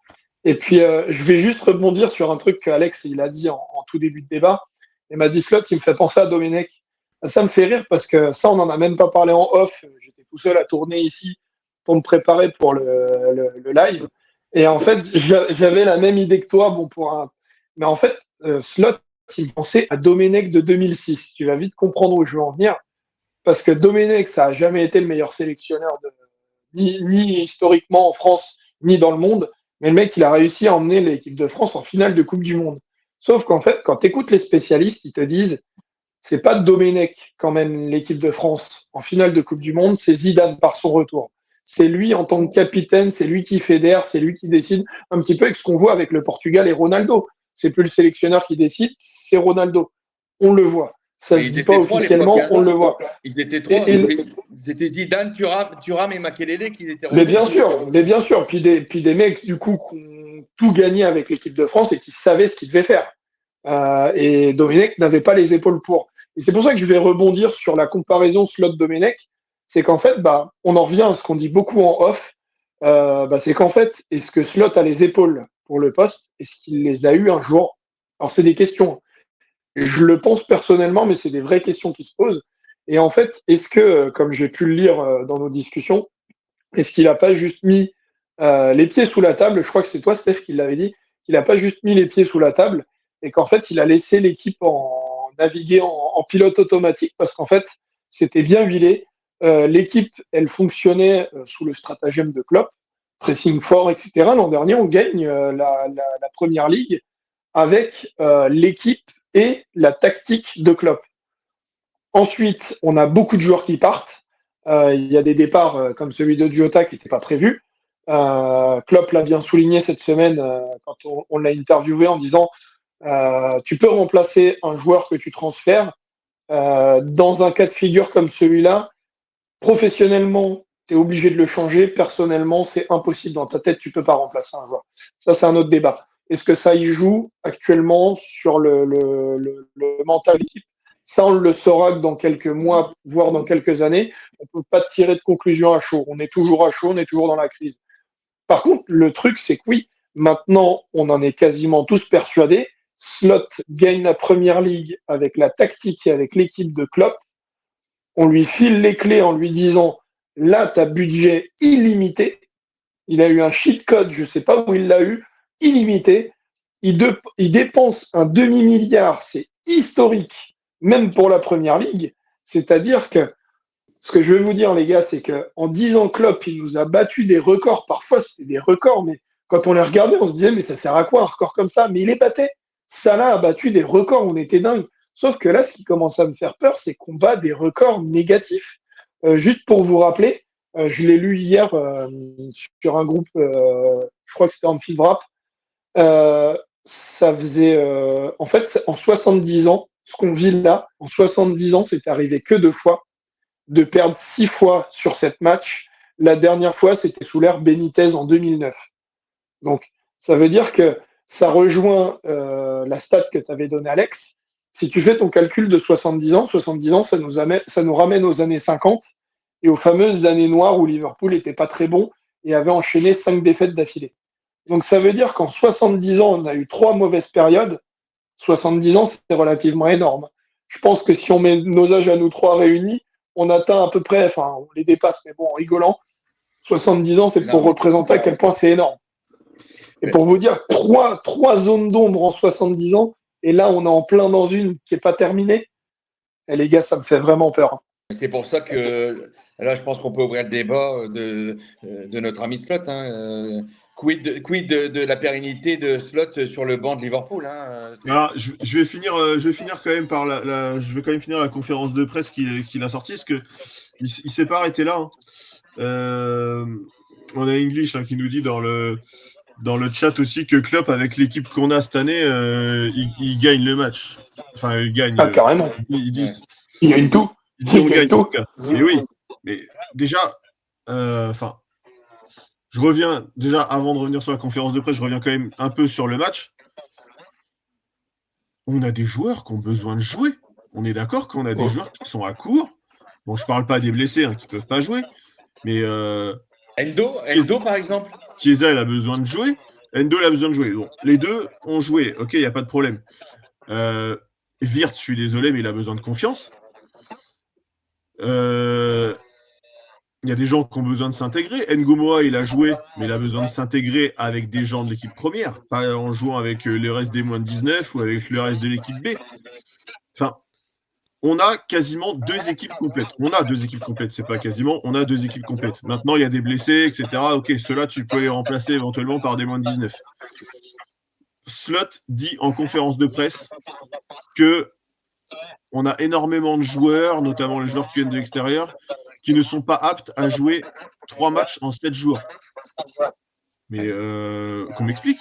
Et puis, je vais juste rebondir sur un truc qu'Alex il a dit en tout début de débat. Il m'a dit Slot, il me fait penser à Domenech. Ça me fait rire parce que ça, on n'en a même pas parlé en off. J'étais tout seul à tourner ici pour me préparer pour le live. Et en fait, j'avais la même idée que toi. Mais en fait, Slot, il pensait à Domenech de 2006. Tu vas vite comprendre où je veux en venir. Parce que Domenech, ça n'a jamais été le meilleur sélectionneur, ni historiquement en France, ni dans le monde. Mais le mec, il a réussi à emmener l'équipe de France en finale de Coupe du Monde. Sauf qu'en fait, quand tu écoutes les spécialistes, ils te disent c'est pas Domenech quand même l'équipe de France en finale de Coupe du Monde, c'est Zidane par son retour. C'est lui en tant que capitaine, c'est lui qui fédère, c'est lui qui décide, un petit peu avec ce qu'on voit avec le Portugal et Ronaldo. C'est plus le sélectionneur qui décide, c'est Ronaldo. On le voit. Ça se dit pas officiellement, on le voit. Ils étaient trois. C'était Zidane, Thuram et Makelele qui étaient. Mais bien sûr. Puis des mecs du coup qui ont tout gagné avec l'équipe de France et qui savaient ce qu'ils devaient faire. Et Domenech n'avait pas les épaules pour. Et c'est pour ça que je vais rebondir sur la comparaison Slot-Domenech. C'est qu'en fait, on en revient à ce qu'on dit beaucoup en off. C'est qu'en fait, est-ce que Slot a les épaules pour le poste? Est-ce qu'il les a eu un jour? Alors, c'est des questions. Je le pense personnellement, mais c'est des vraies questions qui se posent. Et en fait, est-ce que, comme j'ai pu le lire dans nos discussions, est-ce qu'il n'a pas juste mis les pieds sous la table? Je crois que c'est toi, Steph, qui l'avait dit. Qu'il n'a pas juste mis les pieds sous la table et qu'en fait, il a laissé l'équipe naviguer en pilote automatique parce qu'en fait, c'était bien huilé. L'équipe, elle fonctionnait sous le stratagème de Klopp, pressing fort, etc. L'an dernier, on gagne la première ligue avec l'équipe et la tactique de Klopp. Ensuite, on a beaucoup de joueurs qui partent. Il y a des départs comme celui de Jota qui n'était pas prévu. Klopp l'a bien souligné cette semaine quand on l'a interviewé en disant tu peux remplacer un joueur que tu transfères. Dans un cas de figure comme celui-là, professionnellement, tu es obligé de le changer. Personnellement, c'est impossible. Dans ta tête, tu ne peux pas remplacer un joueur. Ça, c'est un autre débat. Est-ce que ça y joue actuellement sur le mental de l'équipe? Ça, on le saura dans quelques mois, voire dans quelques années. On ne peut pas tirer de conclusion à chaud. On est toujours à chaud, on est toujours dans la crise. Par contre, le truc, c'est que oui, maintenant, on en est quasiment tous persuadés. Slot gagne la première ligue avec la tactique et avec l'équipe de Klopp. On lui file les clés en lui disant là, tu as budget illimité. Il a eu un cheat code, je ne sais pas où il l'a eu, illimité. Il dépense un demi-milliard, c'est historique, même pour la première ligue. C'est-à-dire que ce que je veux vous dire, les gars, c'est qu'en 10 ans, Klopp, il nous a battu des records. Parfois, c'était des records, mais quand on les regardait, on se disait, mais ça sert à quoi un record comme ça? Mais il est batté. Salah a battu des records, on était dingue. Sauf que là, ce qui commence à me faire peur, c'est qu'on bat des records négatifs. Juste pour vous rappeler, je l'ai lu hier sur un groupe, je crois que c'était en Field Rap. Ça faisait, en fait, en 70 ans, ce qu'on vit là, en 70 ans, c'est arrivé que 2 fois, de perdre 6 fois sur 7 matchs. La dernière fois, c'était sous l'ère Benitez en 2009. Donc, ça veut dire que ça rejoint la stat que tu avais donnée, Alex. Si tu fais ton calcul de 70 ans, ça nous ramène aux années 50 et aux fameuses années noires où Liverpool n'était pas très bon et avait enchaîné 5 défaites d'affilée. Donc, ça veut dire qu'en 70 ans, on a eu 3 mauvaises périodes. 70 ans, c'est relativement énorme. Je pense que si on met nos âges à nous 3 réunis, on atteint à peu près, enfin, on les dépasse, mais bon, en rigolant, 70 ans, c'est pour représenter à quel point c'est énorme. Et pour vous dire, 3 zones d'ombre en 70 ans, et là, on est en plein dans une qui n'est pas terminée. Et les gars, ça me fait vraiment peur. C'est pour ça que, là, je pense qu'on peut ouvrir le débat de notre ami Slot. Quid de la pérennité de Slot sur le banc de Liverpool. Alors, je vais finir quand même par je vais quand même finir la conférence de presse qu'il a sortie, parce que il s'est pas arrêté là. On a English qui nous dit dans le chat aussi que Klopp, avec l'équipe qu'on a cette année, il gagne le match. Enfin, il gagne. Ah, carrément. Ils disent. Il gagne tout. Ils disent on gagne tout. Mais oui. Mais déjà, je reviens, déjà, avant de revenir sur la conférence de presse, je reviens quand même un peu sur le match. On a des joueurs qui ont besoin de jouer. On est d'accord qu'on a des joueurs qui sont à court. Bon, je parle pas des blessés qui ne peuvent pas jouer. Mais Endo, par exemple. Chiesa, il a besoin de jouer. Endo, il a besoin de jouer. Bon, les deux ont joué. Ok, il n'y a pas de problème. Wirtz, je suis désolé, mais il a besoin de confiance. Il y a des gens qui ont besoin de s'intégrer. Ngomoa, il a joué, mais il a besoin de s'intégrer avec des gens de l'équipe première, pas en jouant avec le reste des moins de 19 ou avec le reste de l'équipe B. Enfin, on a quasiment 2 équipes complètes. On a 2 équipes complètes, c'est pas quasiment, on a 2 équipes complètes. Maintenant, il y a des blessés, etc. Ok, ceux-là, tu peux les remplacer éventuellement par des moins de 19. Slot dit en conférence de presse que on a énormément de joueurs, notamment les joueurs qui viennent de l'extérieur, qui ne sont pas aptes à jouer 3 matchs en 7 jours. Mais qu'on m'explique.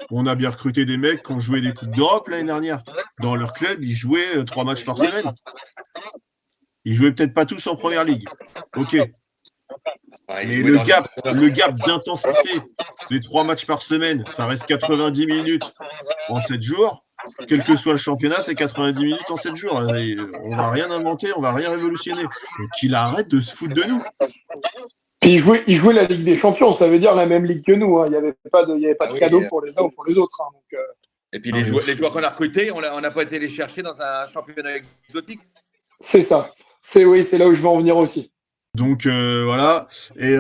On a bien recruté des mecs qui ont joué des Coupes d'Europe l'année dernière. Dans leur club, ils jouaient 3 matchs par semaine. Ils jouaient peut-être pas tous en première ligue. Ok. Mais le gap d'intensité des 3 matchs par semaine, ça reste 90 minutes en 7 jours. Quel que soit le championnat, c'est 90 minutes en 7 jours. Et on va rien inventer, on va rien révolutionner. Donc qu'il arrête de se foutre de nous. Puis il jouait la Ligue des Champions, ça veut dire la même ligue que nous. Hein. Il n'y avait pas de cadeau pour les uns ou pour les autres. Hein. Donc, Et puis les joueurs qu'on a recrutés, on n'a pas été les chercher dans un championnat exotique. C'est ça. C'est là où je veux en venir aussi. Donc voilà. Et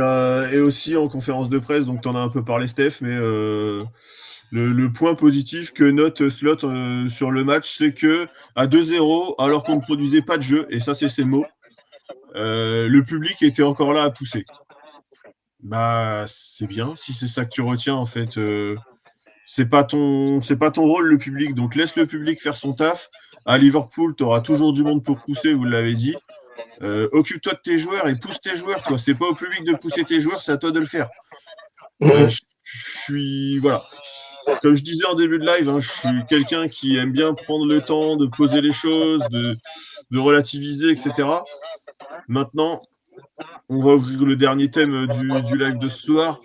aussi en conférence de presse, donc tu en as un peu parlé, Steph, mais le point positif que note Slot sur le match, c'est que à 2-0, alors qu'on ne produisait pas de jeu, et ça c'est ses mots, le public était encore là à pousser. Bah c'est bien, si c'est ça que tu retiens en fait. C'est pas ton rôle le public, donc laisse le public faire son taf. À Liverpool, tu auras toujours du monde pour pousser, vous l'avez dit. Occupe-toi de tes joueurs et pousse tes joueurs, toi. C'est pas au public de pousser tes joueurs, c'est à toi de le faire. Je suis voilà. Comme je disais en début de live, hein, je suis quelqu'un qui aime bien prendre le temps de poser les choses, de relativiser, etc. Maintenant, on va ouvrir le dernier thème du live de ce soir.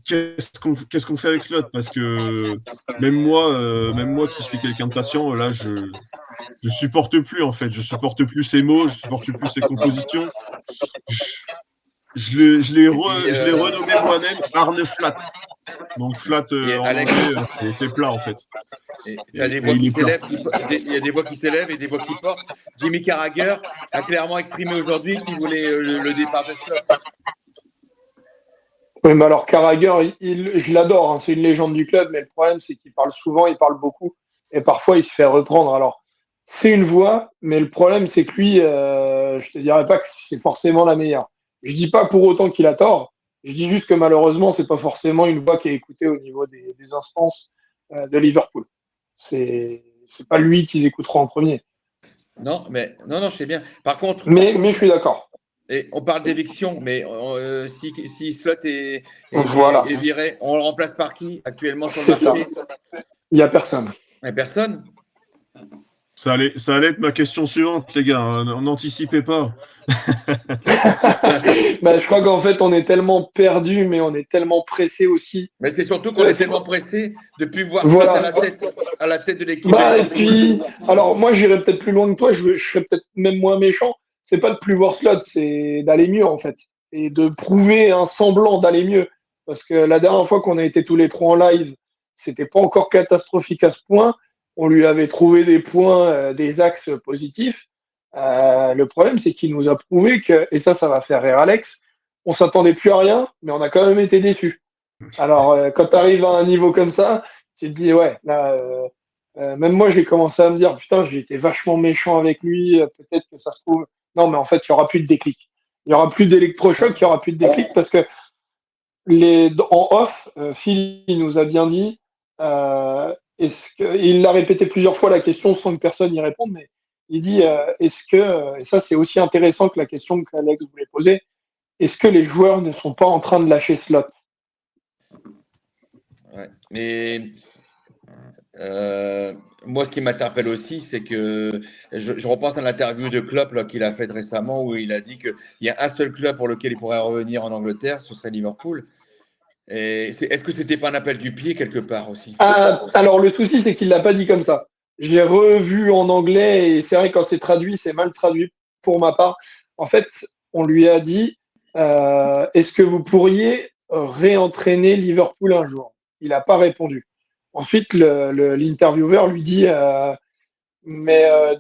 Qu'est-ce qu'on fait avec Slot? Parce que même moi qui suis quelqu'un de patient, là, je supporte plus, en fait. Je supporte plus ses mots, je supporte plus ses compositions. Je l'ai renommé moi-même Arne Flat. Donc Flat en anglais, c'est plat, en fait. Il y a des voix qui s'élèvent et des voix qui portent. Jimmy Carragher a clairement exprimé aujourd'hui qu'il voulait le départ de Slot. Oui, mais alors Carragher, je l'adore, hein, c'est une légende du club, mais le problème, c'est qu'il parle souvent, il parle beaucoup, et parfois, il se fait reprendre. Alors, c'est une voix, mais le problème, c'est que lui, je te dirais pas que c'est forcément la meilleure. Je dis pas pour autant qu'il a tort, je dis juste que malheureusement, c'est pas forcément une voix qui est écoutée au niveau des instances de Liverpool. C'est pas lui qu'ils écouteront en premier. Non, je sais bien. Par contre… Mais je suis d'accord. Et on parle d'éviction, mais si Slot est viré, on le remplace par qui actuellement sur le marché? Il n'y a personne. Il n'y a personne. Ça allait être ma question suivante, les gars. On n'anticipait pas. Je crois qu'en fait, on est tellement perdu, mais on est tellement pressé aussi. Mais c'est surtout qu'on est tellement pressé de ne plus voir Slot à la tête de l'équipe. Et puis, alors moi, j'irais peut-être plus loin que toi. Je serais peut-être même moins méchant. C'est pas de plus voir Slot, c'est d'aller mieux en fait. Et de prouver un semblant d'aller mieux. Parce que la dernière fois qu'on a été tous les trois en live, c'était pas encore catastrophique à ce point. On lui avait trouvé des points, des axes positifs. Le problème, c'est qu'il nous a prouvé que, et ça va faire rire Alex, on s'attendait plus à rien, mais on a quand même été déçus. Alors, quand tu arrives à un niveau comme ça, tu te dis, ouais, là, même moi, j'ai commencé à me dire, putain, j'ai été vachement méchant avec lui, peut-être que ça se trouve. Non, mais en fait, il n'y aura plus de déclic. Il n'y aura plus d'électrochoc, il n'y aura plus de déclic parce que en off, Phil il nous a bien dit, il l'a répété plusieurs fois la question sans que personne y réponde, mais il dit est-ce que, et ça c'est aussi intéressant que la question que Alex voulait poser, est-ce que les joueurs ne sont pas en train de lâcher Slot? Ouais, mais moi, ce qui m'interpelle aussi, c'est que je repense à l'interview de Klopp qu'il a faite récemment où il a dit qu'il y a un seul club pour lequel il pourrait revenir en Angleterre, ce serait Liverpool. Et est-ce que c'était pas un appel du pied quelque part aussi? Alors le souci, c'est qu'il l'a pas dit comme ça. Je l'ai revu en anglais et c'est vrai que quand c'est traduit, c'est mal traduit pour ma part. En fait, on lui a dit est-ce que vous pourriez réentraîner Liverpool un jour? Il n'a pas répondu. Ensuite, l'intervieweur lui dit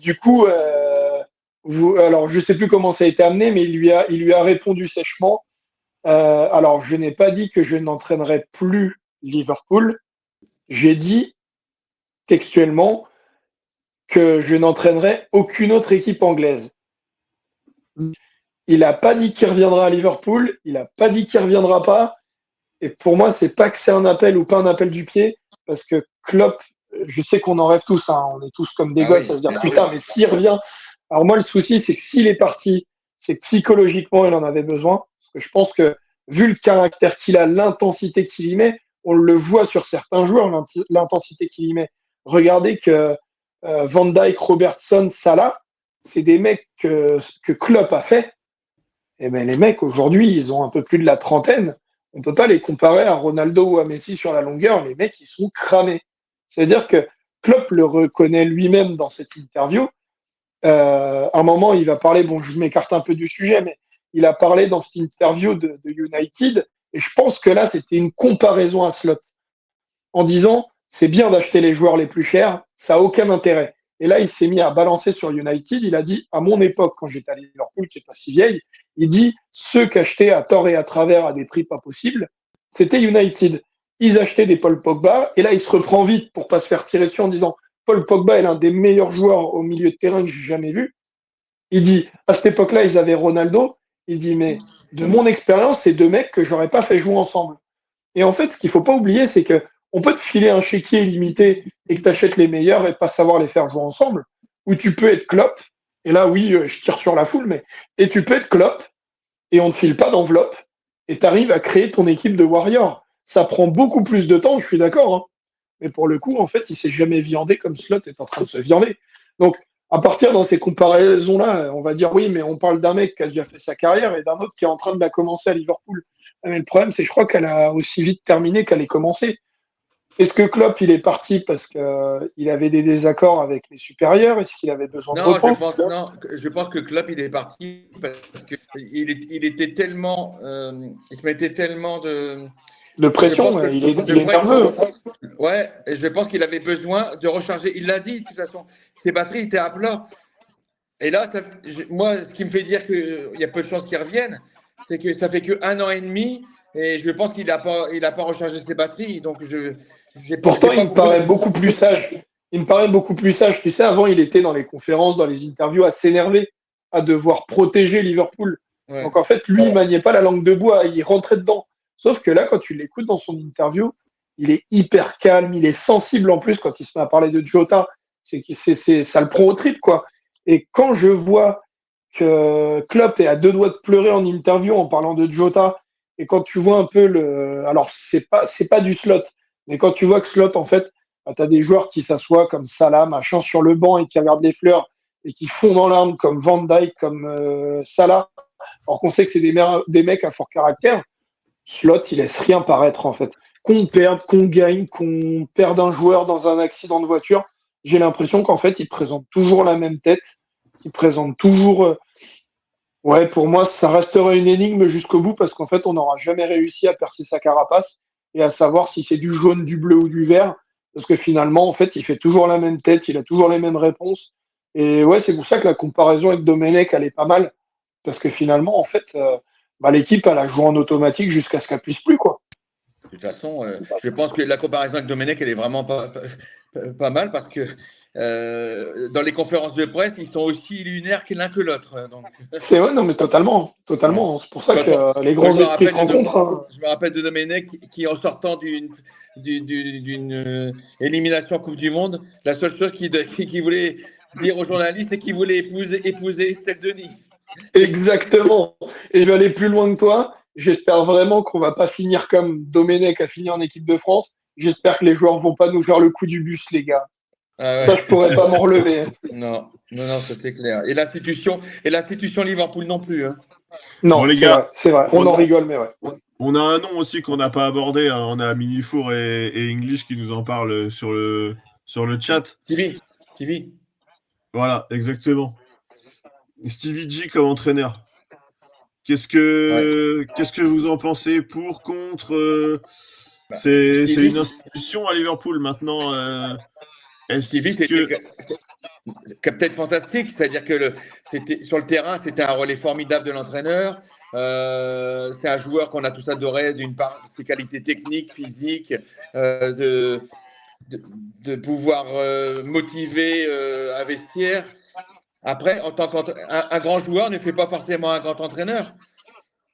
du coup, alors je ne sais plus comment ça a été amené, mais il lui a répondu sèchement. Alors, je n'ai pas dit que je n'entraînerais plus Liverpool. J'ai dit textuellement que je n'entraînerais aucune autre équipe anglaise. Il n'a pas dit qu'il reviendra à Liverpool. Il n'a pas dit qu'il ne reviendra pas. Et pour moi, c'est pas que c'est un appel ou pas un appel du pied, parce que Klopp je sais qu'on en rêve tous, hein, on est tous comme des Ah gosses oui, à se dire bien putain, sûr. mais s'il revient. Alors moi, le souci, c'est que s'il est parti, c'est que psychologiquement, il en avait besoin. Parce que je pense que vu le caractère qu'il a, l'intensité qu'il y met, on le voit sur certains joueurs, l'intensité qu'il y met. Regardez que Van Dijk, Robertson, Salah, c'est des mecs que Klopp a fait. Et ben les mecs, aujourd'hui, ils ont un peu plus de la trentaine. On ne peut pas les comparer à Ronaldo ou à Messi sur la longueur. Les mecs, ils sont cramés. C'est-à-dire que Klopp le reconnaît lui-même dans cette interview. À un moment, il va parler, bon, je m'écarte un peu du sujet, mais il a parlé dans cette interview de United. Et je pense que là, c'était une comparaison à Slot en disant c'est bien d'acheter les joueurs les plus chers, ça n'a aucun intérêt. Et là, il s'est mis à balancer sur United. Il a dit à mon époque, quand j'étais à Liverpool, qui n'est pas si vieille, il dit ceux qu'achetaient à tort et à travers à des prix pas possibles, c'était United. Ils achetaient des Paul Pogba, et là, il se reprend vite pour pas se faire tirer dessus en disant Paul Pogba est l'un des meilleurs joueurs au milieu de terrain que j'ai jamais vu. Il dit à cette époque-là, ils avaient Ronaldo. Il dit mais de mon expérience, c'est deux mecs que j'aurais pas fait jouer ensemble. Et en fait, ce qu'il ne faut pas oublier, c'est que on peut te filer un chéquier illimité et que tu achètes les meilleurs et pas savoir les faire jouer ensemble. Ou tu peux être Klopp, et là, oui, je tire sur la foule, mais et tu peux être Klopp et on ne te file pas d'enveloppe et tu arrives à créer ton équipe de Warriors. Ça prend beaucoup plus de temps, je suis d'accord. Hein. Mais pour le coup, en fait, il ne s'est jamais viandé comme Slot est en train de se viander. Donc, à partir dans ces comparaisons-là, on va dire oui, mais on parle d'un mec qui a déjà fait sa carrière et d'un autre qui est en train de la commencer à Liverpool. Mais le problème, c'est que je crois qu'elle a aussi vite terminé qu'elle ait commencé. Est-ce que Klopp, il est parti parce qu'il avait des désaccords avec les supérieurs? Est-ce qu'il avait besoin de Non, repos? je pense que Klopp, il est parti parce qu'il était tellement, il se mettait tellement de pression, il est nerveux. Ouais, et je pense qu'il avait besoin de recharger. Il l'a dit, de toute façon, ses batteries étaient à plat. Et là, moi, ce qui me fait dire qu'il y a peu de chances qu'il revienne, c'est que ça fait qu'un an et demi et je pense qu'il n'a pas rechargé ses batteries. Donc, Pourtant, il me paraît beaucoup plus sage. Il me paraît beaucoup plus sage. Tu sais, avant, il était dans les conférences, dans les interviews, à s'énerver, à devoir protéger Liverpool. Ouais. Donc, en fait, lui, il maniait pas la langue de bois, il rentrait dedans. Sauf que là, quand tu l'écoutes dans son interview, il est hyper calme, il est sensible en plus quand il se met à parler de Jota. Ça le prend au trip, quoi. Et quand je vois que Klopp est à deux doigts de pleurer en interview en parlant de Jota, et quand tu vois un peu le. Alors, c'est pas du slot, mais quand tu vois que slot, en fait, bah, tu as des joueurs qui s'assoient comme Salah, machin, sur le banc et qui regardent les fleurs et qui font dans l'arme comme Van Dijk, comme Salah, alors qu'on sait que c'est des mecs à fort caractère, slot, il laisse rien paraître, en fait. Qu'on perde, qu'on gagne, qu'on perde un joueur dans un accident de voiture, j'ai l'impression qu'en fait, il présente toujours la même tête, il présente toujours. Ouais, pour moi, ça restera une énigme jusqu'au bout parce qu'en fait, on n'aura jamais réussi à percer sa carapace et à savoir si c'est du jaune, du bleu ou du vert. Parce que finalement, en fait, il fait toujours la même tête, il a toujours les mêmes réponses. Et ouais, c'est pour ça que la comparaison avec Domenech, elle est pas mal. Parce que finalement, en fait, l'équipe, elle a joué en automatique jusqu'à ce qu'elle puisse plus, quoi. De toute façon, je pense que la comparaison avec Domenech, elle est vraiment pas mal parce que dans les conférences de presse, ils sont aussi lunaires que l'un que l'autre. C'est vrai, non, mais totalement. Ouais. C'est pour ça que les grands esprits se rencontrent. Je me rappelle de Domenech qui en sortant d'une élimination Coupe du Monde, la seule chose qu'il voulait dire aux journalistes, c'est qu'il voulait épouser Estelle Denis. Exactement. Et je vais aller plus loin que toi. J'espère vraiment qu'on ne va pas finir comme Domenech a fini en équipe de France. J'espère que les joueurs ne vont pas nous faire le coup du bus, les gars. Ah ouais. Ça, je ne pourrais pas m'en relever. Non, c'était clair. Et l'institution Liverpool non plus. Hein. Non, bon, les gars, c'est vrai. On en rigole, mais ouais. On a un nom aussi qu'on n'a pas abordé. Hein. On a Minifour et English qui nous en parlent sur le chat. Stevie. Voilà, exactement. Stevie G comme entraîneur. Qu'est-ce que vous en pensez? Pour, contre c'est une institution à Liverpool maintenant. Stevie, c'était capitaine fantastique, c'est-à-dire que sur le terrain, c'était un relais formidable de l'entraîneur. C'est un joueur qu'on a tous adoré d'une part ses qualités techniques, physiques, de pouvoir motiver un vestiaire. Après, en tant qu'un grand joueur ne fait pas forcément un grand entraîneur.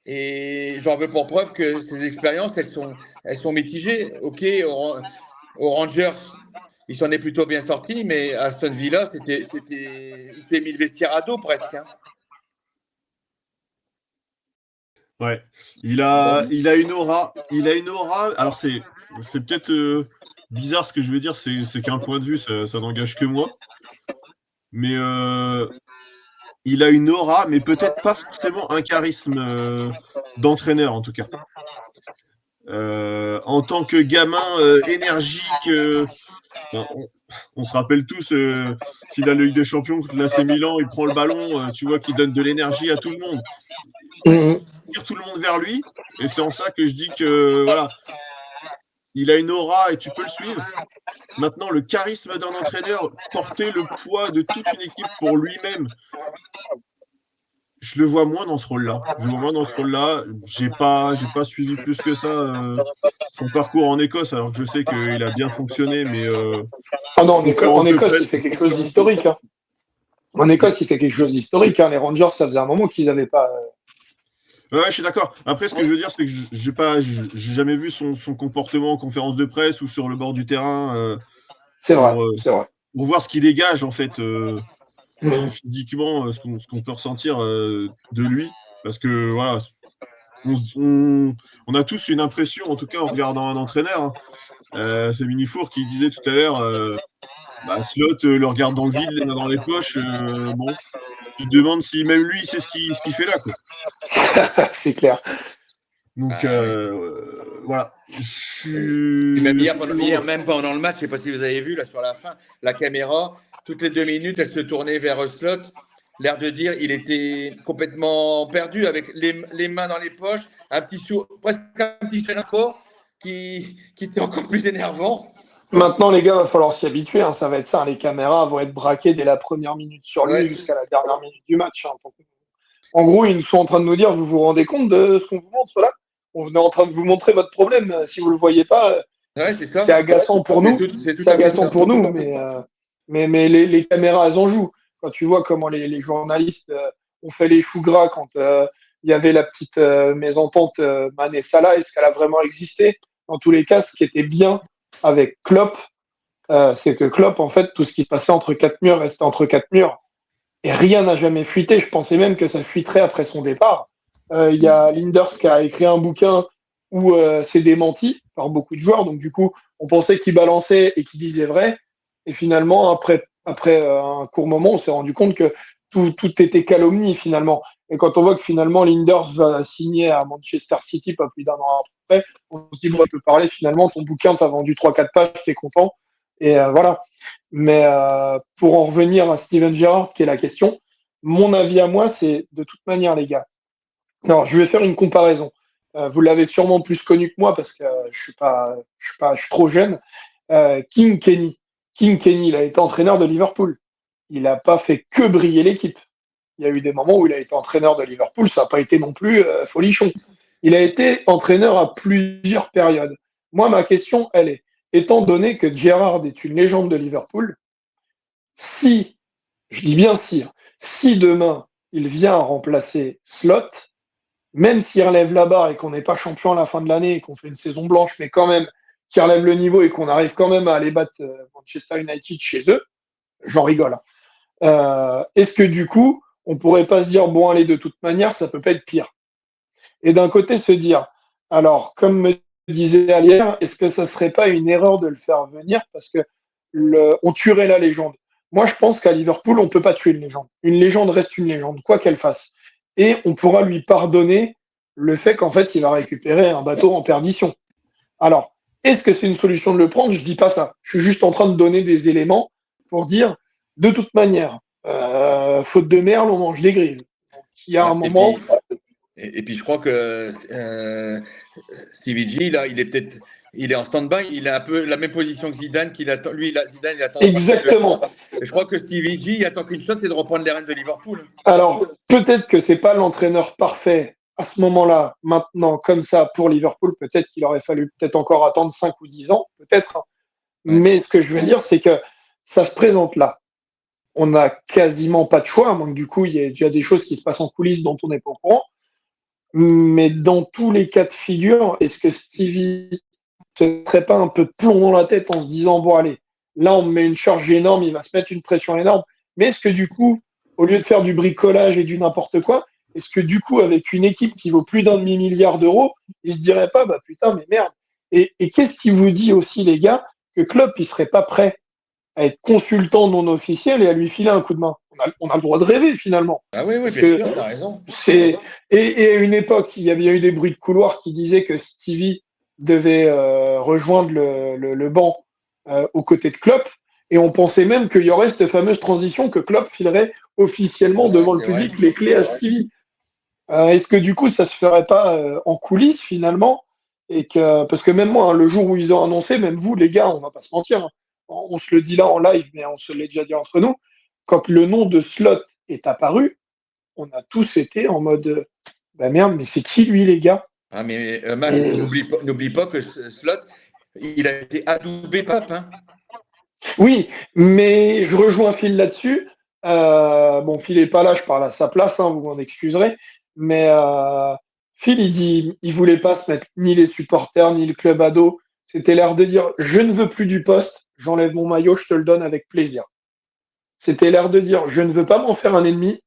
Et j'en veux pour preuve que ces expériences, elles sont mitigées. Ok, aux Rangers, il s'en est plutôt bien sorti, mais Aston Villa, il s'est mis le vestiaire à dos presque. Hein. Ouais, il a une aura. Il a une aura. Alors, c'est peut-être bizarre ce que je veux dire, c'est qu'un point de vue, ça n'engage que moi. Mais il a une aura, mais peut-être pas forcément un charisme d'entraîneur, en tout cas. En tant que gamin énergique, on se rappelle tous, finale de Ligue des Champions contre l'AC Milan, il prend le ballon, tu vois qu'il donne de l'énergie à tout le monde. Il tire tout le monde vers lui, et c'est en ça que je dis que voilà, il a une aura et tu peux le suivre. Maintenant, le charisme d'un entraîneur, porter le poids de toute une équipe pour lui-même, je le vois moins dans ce rôle-là. J'ai pas suivi plus que ça son parcours en Écosse, alors que je sais qu'il a bien fonctionné, mais en Écosse, il fait quelque chose d'historique. Hein. En Écosse, il fait quelque chose d'historique. Hein. Les Rangers, ça faisait un moment qu'ils n'avaient pas. Ouais, je suis d'accord. Après, ce que je veux dire, c'est que j'ai jamais vu son comportement en conférence de presse ou sur le bord du terrain. C'est vrai. Pour voir ce qu'il dégage, en fait, physiquement, ce qu'on peut ressentir de lui. Parce que, voilà, on a tous une impression, en tout cas en regardant un entraîneur. Hein. C'est Minifour qui disait tout à l'heure, Slot le regarde dans le vide, les mains dans les poches. Bon, tu te demandes si même lui, il sait ce qu'il fait là, quoi. C'est clair. Donc, voilà. Hier, même pendant le match, je ne sais pas si vous avez vu, là, sur la fin, la caméra, toutes les 2 minutes, elle se tournait vers Slot, l'air de dire il était complètement perdu, avec les mains dans les poches, presque un petit sourire qui était encore plus énervant. Maintenant, les gars, il va falloir s'y habituer. Hein, ça va être ça. Les caméras vont être braquées dès la première minute sur lui jusqu'à la dernière minute du match. Hein. En gros, ils sont en train de nous dire, vous vous rendez compte de ce qu'on vous montre là? On est en train de vous montrer votre problème. Si vous ne le voyez pas, c'est agaçant pour nous. C'est agaçant pour nous, mais les caméras, elles en jouent. Quand tu vois comment les journalistes ont fait les choux gras quand il y avait la petite mésentente Mané-Salah, est-ce qu'elle a vraiment existé? Dans tous les cas, ce qui était bien avec Klopp, c'est que Klopp, en fait, tout ce qui se passait entre 4 murs restait entre 4 murs. Et rien n'a jamais fuité. Je pensais même que ça fuiterait après son départ. Il y a Linders qui a écrit un bouquin où c'est démenti par beaucoup de joueurs. Donc, du coup, on pensait qu'il balançait et qu'il disait vrai. Et finalement, après un court moment, on s'est rendu compte que tout était calomnie, finalement. Et quand on voit que finalement, Linders va signer à Manchester City pas plus d'un an après, on se dit, bon, on peut parler, finalement, ton bouquin, tu as vendu 3-4 pages, tu es content. Et voilà. Mais pour en revenir à Steven Gerrard, qui est la question, mon avis à moi, c'est de toute manière, les gars. Alors, je vais faire une comparaison. Vous l'avez sûrement plus connu que moi parce que je suis trop jeune. King Kenny, il a été entraîneur de Liverpool. Il n'a pas fait que briller l'équipe. Il y a eu des moments où il a été entraîneur de Liverpool, ça n'a pas été non plus folichon. Il a été entraîneur à plusieurs périodes. Moi, ma question, elle est, étant donné que Gerrard est une légende de Liverpool, si, je dis bien si demain il vient remplacer Slot, même s'il relève la barre et qu'on n'est pas champion à la fin de l'année et qu'on fait une saison blanche, mais quand même qu'il relève le niveau et qu'on arrive quand même à aller battre Manchester United chez eux, j'en rigole. Est-ce que du coup, on ne pourrait pas se dire, bon allez, de toute manière, ça ne peut pas être pire. Et d'un côté, se dire, alors, comme me disait Alière, est-ce que ça ne serait pas une erreur de le faire venir parce que on tuerait la légende? Moi, je pense qu'à Liverpool, on ne peut pas tuer une légende. Une légende reste une légende, quoi qu'elle fasse. Et on pourra lui pardonner le fait qu'en fait, il va récupérer un bateau en perdition. Alors, est-ce que c'est une solution de le prendre? Je ne dis pas ça. Je suis juste en train de donner des éléments pour dire, de toute manière, faute de merle, on mange des grilles. Donc, il y a un moment... Et puis, je crois que Stevie G, là, il est en stand-by, il a un peu la même position que Zidane, Zidane, il attend. Exactement. Et je crois que Stevie G, il attend qu'une chose, c'est de reprendre les rênes de Liverpool. Alors, peut-être que c'est pas l'entraîneur parfait à ce moment-là, maintenant, comme ça, pour Liverpool. Peut-être qu'il aurait fallu encore attendre 5 ou 10 ans, peut-être. Ouais. Mais ce que je veux dire, c'est que ça se présente là. On n'a quasiment pas de choix, donc du coup, il y a déjà des choses qui se passent en coulisses dont on n'est pas au courant. Mais dans tous les cas de figure, est-ce que Stevie ne se mettrait pas un peu de plomb dans la tête en se disant, bon allez, là, on me met une charge énorme, il va se mettre une pression énorme. Mais est-ce que du coup, au lieu de faire du bricolage et du n'importe quoi, est-ce que du coup, avec une équipe qui vaut plus d'un demi-milliard d'euros, il se dirait pas, bah putain, mais merde. Et qu'est-ce qui vous dit aussi, les gars, que Klopp, il serait pas prêt à être consultant non officiel et à lui filer un coup de main? On a le droit de rêver, finalement. Ah oui, Parce bien que sûr, t'as raison. et à une époque, il y a eu des bruits de couloir qui disaient que Stevie devait rejoindre le banc aux côtés de Klopp. Et on pensait même qu'il y aurait cette fameuse transition que Klopp filerait officiellement Ouais, devant le c'est public vrai. les clés à Stevie. Est-ce que du coup, ça se ferait pas en coulisses finalement parce que même moi, hein, le jour où ils ont annoncé, même vous, les gars, on va pas se mentir, hein, on se le dit là en live, mais on se l'est déjà dit entre nous, quand le nom de Slot est apparu, on a tous été en mode bah merde, mais c'est qui lui, les gars? Ah, mais Max, Et n'oublie pas que Slot, il a été adoubé Pape. Hein. oui, mais je rejoins Phil là-dessus. Bon, Phil n'est pas là, je parle à sa place, hein, vous m'en excuserez. Mais Phil, il dit il voulait pas se mettre ni les supporters, ni le club ado. C'était l'air de dire je ne veux plus du poste, j'enlève mon maillot, je te le donne avec plaisir. C'était l'air de dire je ne veux pas m'en faire un ennemi.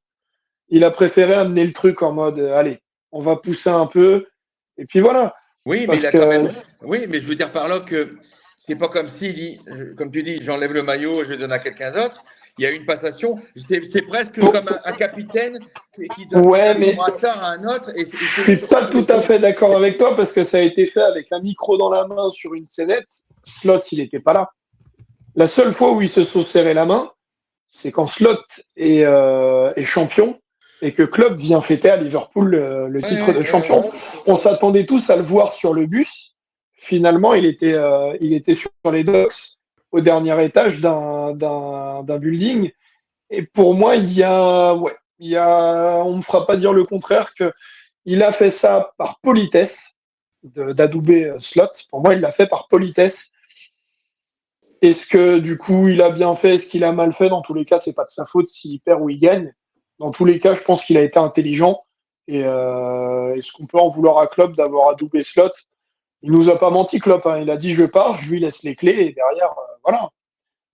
Il a préféré amener le truc en mode allez, on va pousser un peu. Et puis voilà. Oui, mais Parce il a quand que même. Oui, mais je veux dire par là que c'est pas comme s'il dit, comme tu dis, j'enlève le maillot, je le donne à quelqu'un d'autre. Il y a une passation. C'est presque comme un capitaine qui donne ouais, son mais brassard à un autre. je suis pas tout à fait d'accord avec toi parce que ça a été fait avec un micro dans la main sur une scénette. Slot, il n'était pas là. La seule fois où ils se sont serrés la main, c'est quand Slot est champion et que Klopp vient fêter à Liverpool le titre de champion. On s'attendait tous à le voir sur le bus. Finalement, il était sur les docks au dernier étage d'un building. Et pour moi, on ne me fera pas dire le contraire qu'il a fait ça par politesse d'adouber Slot. Pour moi, il l'a fait par politesse. Est-ce que du coup, il a bien fait? Est-ce qu'il a mal fait? Dans tous les cas, c'est pas de sa faute s'il perd ou il gagne. Dans tous les cas, je pense qu'il a été intelligent. Et est-ce qu'on peut en vouloir à Klopp d'avoir adoubé Slot? Il nous a pas menti, Klopp. Hein. Il a dit je pars, je lui laisse les clés et derrière, voilà.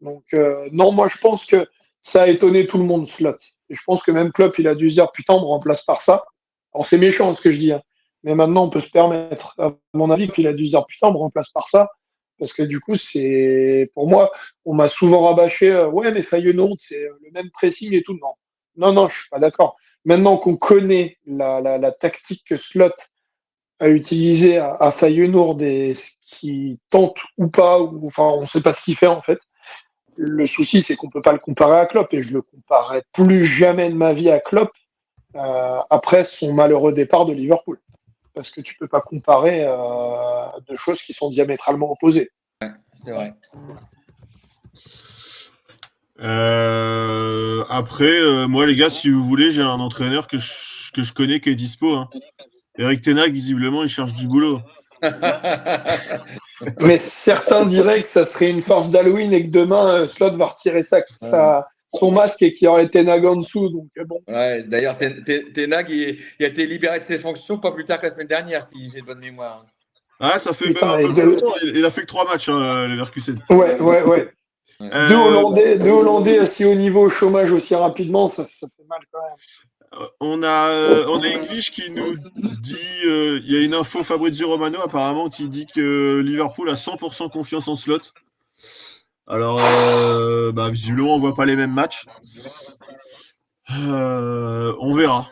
Donc non, moi je pense que ça a étonné tout le monde, Slot. Et je pense que même Klopp, il a dû se dire putain, on me remplace par ça. Alors c'est méchant ce que je dis, hein. Mais maintenant on peut se permettre. À mon avis, qu'il a dû se dire putain, on me remplace par ça. Parce que du coup, c'est pour moi, on m'a souvent rabâché ouais, mais Feyenoord, c'est le même pressing et tout. Non, non, non, je suis pas d'accord. Maintenant qu'on connaît la tactique que Slot a utilisée à Feyenoord et ce qui tente ou pas, ou enfin, on sait pas ce qu'il fait en fait. Le souci, c'est qu'on ne peut pas le comparer à Klopp et je le comparerai plus jamais de ma vie à Klopp après son malheureux départ de Liverpool. Parce que tu ne peux pas comparer deux choses qui sont diamétralement opposées. C'est vrai. Après, moi, les gars, si vous voulez, j'ai un entraîneur que je connais qui est dispo. Hein. Eric Ten Hag, visiblement, il cherche du boulot. Mais certains diraient que ça serait une farce d'Halloween et que demain, Slot va retirer son masque et qu'il y aurait Ten Hag en dessous. Donc, bon. Ouais, d'ailleurs, Ten Hag, il a été libéré de ses fonctions pas plus tard que la semaine dernière, si j'ai de bonne mémoire. Ah, ça fait un peu longtemps. Il a fait que 3 matchs, hein, Leverkusen. Ouais. Deux Hollandais à si haut niveau au chômage aussi rapidement, ça fait mal quand même. On a English qui nous dit, il y a une info Fabrizio Romano apparemment qui dit que Liverpool a 100% confiance en Slot. Alors, visiblement, on voit pas les mêmes matchs. On verra.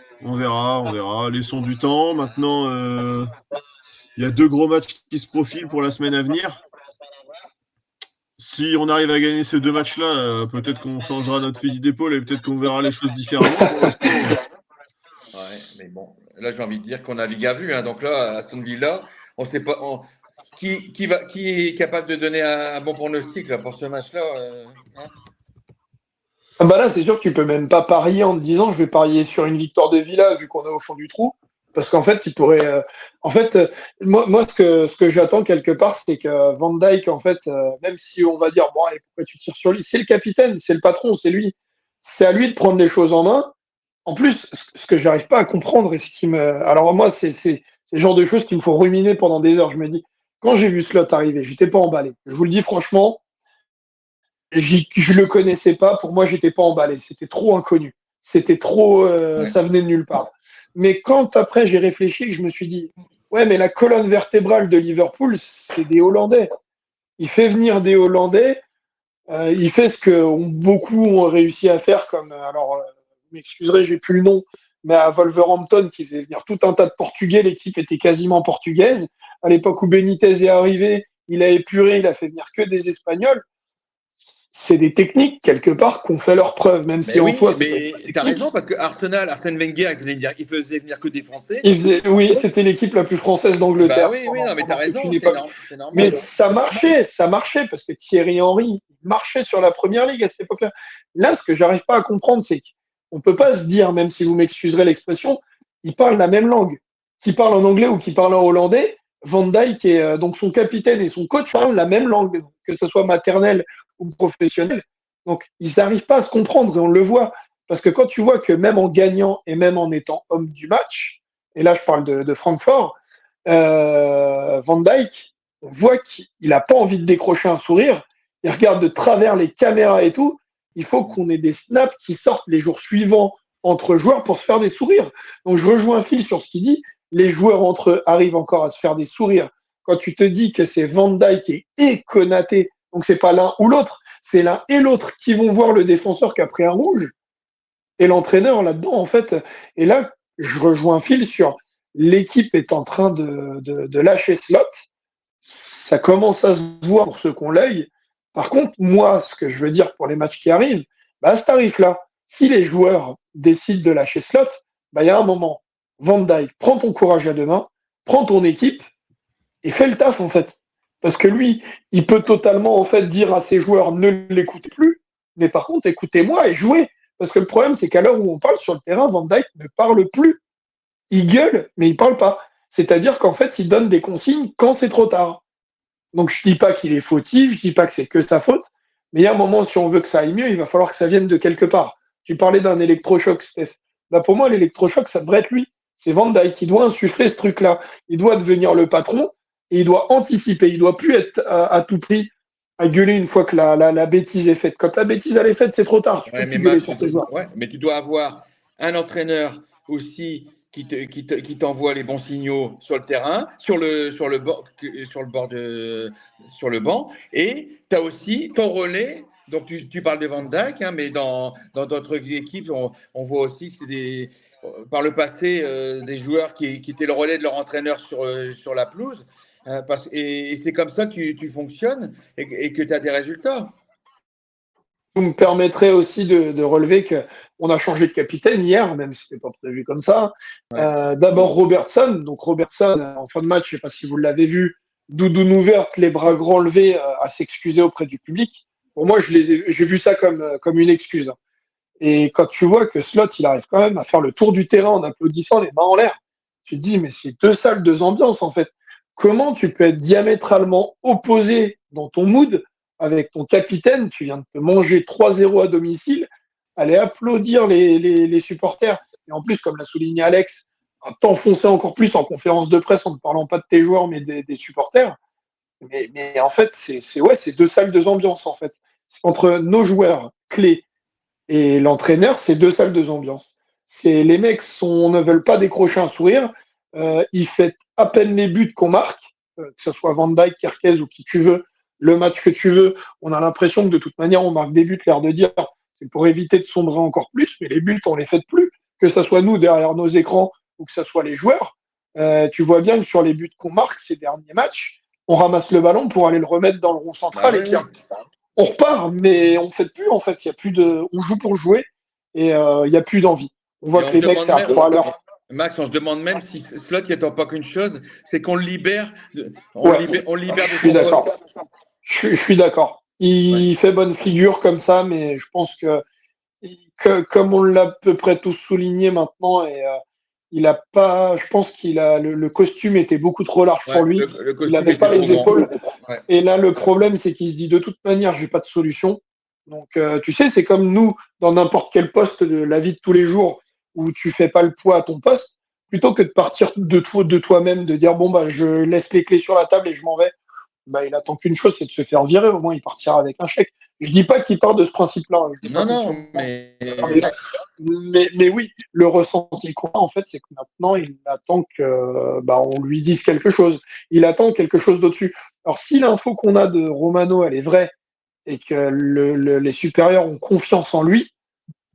Laissons du temps. Maintenant, il y a 2 gros matchs qui se profilent pour la semaine à venir. Si on arrive à gagner ces 2 matchs-là, peut-être qu'on changera notre fusil d'épaule et peut-être qu'on verra les choses différemment. Ouais, mais bon, là j'ai envie de dire qu'on navigue à vue. Hein. Donc là, Aston Villa, on ne sait pas qui est capable de donner un bon pronostic là, pour ce match-là. Hein. Là, c'est sûr que tu peux même pas parier en te disant je vais parier sur une victoire de Villa vu qu'on est au fond du trou. Parce qu'en fait, il pourrait. Moi, ce que j'attends quelque part, c'est que Van Dijk, en fait, même si on va dire bon, allez, pourquoi tu tires sur lui? C'est le capitaine, c'est le patron, c'est lui. C'est à lui de prendre les choses en main. En plus, ce que je n'arrive pas à comprendre et ce qui me. Alors, moi, c'est le genre de choses qu'il me faut ruminer pendant des heures. Je me dis, quand j'ai vu Slot arriver, j'étais pas emballé. Je vous le dis franchement, je le connaissais pas. Pour moi, j'étais pas emballé. C'était trop inconnu. C'était trop, ça venait de nulle part. Mais quand après j'ai réfléchi, je me suis dit, ouais, mais la colonne vertébrale de Liverpool, c'est des Hollandais. Il fait venir des Hollandais. Il fait ce que beaucoup ont réussi à faire, comme alors, vous m'excuserez, j'ai plus le nom, mais à Wolverhampton, qui faisait venir tout un tas de Portugais. L'équipe était quasiment portugaise. À l'époque où Benitez est arrivé, il a épuré, il a fait venir que des Espagnols. C'est des techniques, quelque part, qui ont fait leur preuve, même si en soi, mais tu as raison, parce que Arsène Wenger, il faisait venir que des Français. Oui, c'était l'équipe la plus française d'Angleterre. Oui, non, mais tu as raison, c'est normal. Mais ça marchait, parce que Thierry Henry marchait sur la première ligue à cette époque-là. Là, ce que je n'arrive pas à comprendre, c'est qu'on ne peut pas se dire, même si vous m'excuserez l'expression, ils parlent la même langue. Qu'ils parlent en anglais ou qu'ils parlent en hollandais, Van Dijk et donc son capitaine et son coach parlent la même langue, que ce soit maternelle ou professionnelle. Donc, ils n'arrivent pas à se comprendre et on le voit. Parce que quand tu vois que même en gagnant et même en étant homme du match, et là je parle de Francfort, Van Dijk, on voit qu'il n'a pas envie de décrocher un sourire. Il regarde de travers les caméras et tout. Il faut qu'on ait des snaps qui sortent les jours suivants entre joueurs pour se faire des sourires. Donc je rejoins Phil sur ce qu'il dit. Les joueurs entre eux arrivent encore à se faire des sourires. Quand tu te dis que c'est Van Dijk et Konaté, donc c'est pas l'un ou l'autre, c'est l'un et l'autre qui vont voir le défenseur qui a pris un rouge et l'entraîneur là-dedans, en fait. Et là, je rejoins Phil sur l'équipe est en train de lâcher Slot. Ça commence à se voir pour ceux qui ont l'œil. Par contre, moi, ce que je veux dire pour les matchs qui arrivent, à ce tarif-là, si les joueurs décident de lâcher Slot, il y a un moment, Van Dijk, prends ton courage à deux mains, prends ton équipe et fais le taf, en fait. Parce que lui, il peut totalement, en fait, dire à ses joueurs, ne l'écoutez plus, mais par contre, écoutez-moi et jouez. Parce que le problème, c'est qu'à l'heure où on parle sur le terrain, Van Dijk ne parle plus. Il gueule, mais il ne parle pas. C'est-à-dire qu'en fait, il donne des consignes quand c'est trop tard. Donc, je ne dis pas qu'il est fautif, je ne dis pas que c'est que sa faute, mais il y a un moment, si on veut que ça aille mieux, il va falloir que ça vienne de quelque part. Tu parlais d'un électrochoc, Steph. Pour moi, l'électrochoc, ça devrait être lui. C'est Van Dijk qui doit insuffler ce truc-là. Il doit devenir le patron et il doit anticiper. Il ne doit plus être à tout prix à gueuler une fois que la bêtise est faite. Quand la bêtise elle est faite, c'est trop tard. Mais tu dois avoir un entraîneur aussi qui t'envoie les bons signaux sur le terrain, sur le banc, et tu as aussi ton relais. Donc tu parles de Van Dijk, mais dans d'autres équipes, on voit aussi que c'est par le passé des joueurs qui étaient le relais de leur entraîneur sur la pelouse. Et c'est comme ça que tu fonctionnes et que tu as des résultats. Vous me permettrez aussi de relever qu'on a changé de capitaine hier, même si ce n'était pas prévu comme ça. Ouais. D'abord Robertson. Donc Robertson, en fin de match, je ne sais pas si vous l'avez vu, doudoune ouverte, les bras grands levés, à s'excuser auprès du public. Pour moi, j'ai vu ça comme une excuse. Et quand tu vois que Slot, il arrive quand même à faire le tour du terrain en applaudissant les mains en l'air, tu te dis, mais c'est deux salles, deux ambiances en fait. Comment tu peux être diamétralement opposé dans ton mood avec ton capitaine, tu viens de te manger 3-0 à domicile, aller applaudir les supporters. Et en plus, comme l'a souligné Alex, t'enfoncer encore plus en conférence de presse en ne parlant pas de tes joueurs, mais des supporters. Mais en fait, c'est deux salles, deux ambiances, en fait. C'est entre nos joueurs clés et l'entraîneur, c'est deux salles, deux ambiances. Les mecs ne veulent pas décrocher un sourire. Ils fêtent à peine les buts qu'on marque, que ce soit Van Dijk, Kerkez ou qui tu veux, le match que tu veux. On a l'impression que de toute manière, on marque des buts, l'air de dire, c'est pour éviter de sombrer encore plus, mais les buts, on les fait plus, que ce soit nous derrière nos écrans ou que ce soit les joueurs. Tu vois bien que sur les buts qu'on marque ces derniers matchs, on ramasse le ballon pour aller le remettre dans le rond central et puis on repart, mais on ne fait plus en fait. Il y a plus on joue pour jouer et il n'y a plus d'envie. On voit que les mecs, c'est à 3 à l'heure. Max, on se demande même si Slot n'y attend pas qu'une chose, c'est qu'on le libère. On libère je suis d'accord. Je suis d'accord. Il fait bonne figure comme ça, mais je pense que comme on l'a à peu près tous souligné maintenant, et il a pas. Je pense qu'il a le costume était beaucoup trop large pour lui. Il n'avait pas les épaules. Ouais. Et là, le problème, c'est qu'il se dit de toute manière, je n'ai pas de solution. Donc, tu sais, c'est comme nous dans n'importe quel poste de la vie de tous les jours où tu fais pas le poids à ton poste, plutôt que de partir de toi-même, de dire bon je laisse les clés sur la table et je m'en vais. il attend qu'une chose, c'est de se faire virer. Au moins, il partira avec un chèque. Je dis pas qu'il part de ce principe-là. Non, mais mais oui, le ressenti qu'on a, en fait, c'est que maintenant, il attend que, on lui dise quelque chose. Il attend quelque chose d'au-dessus. Alors, si l'info qu'on a de Romano, elle est vraie et que les supérieurs ont confiance en lui,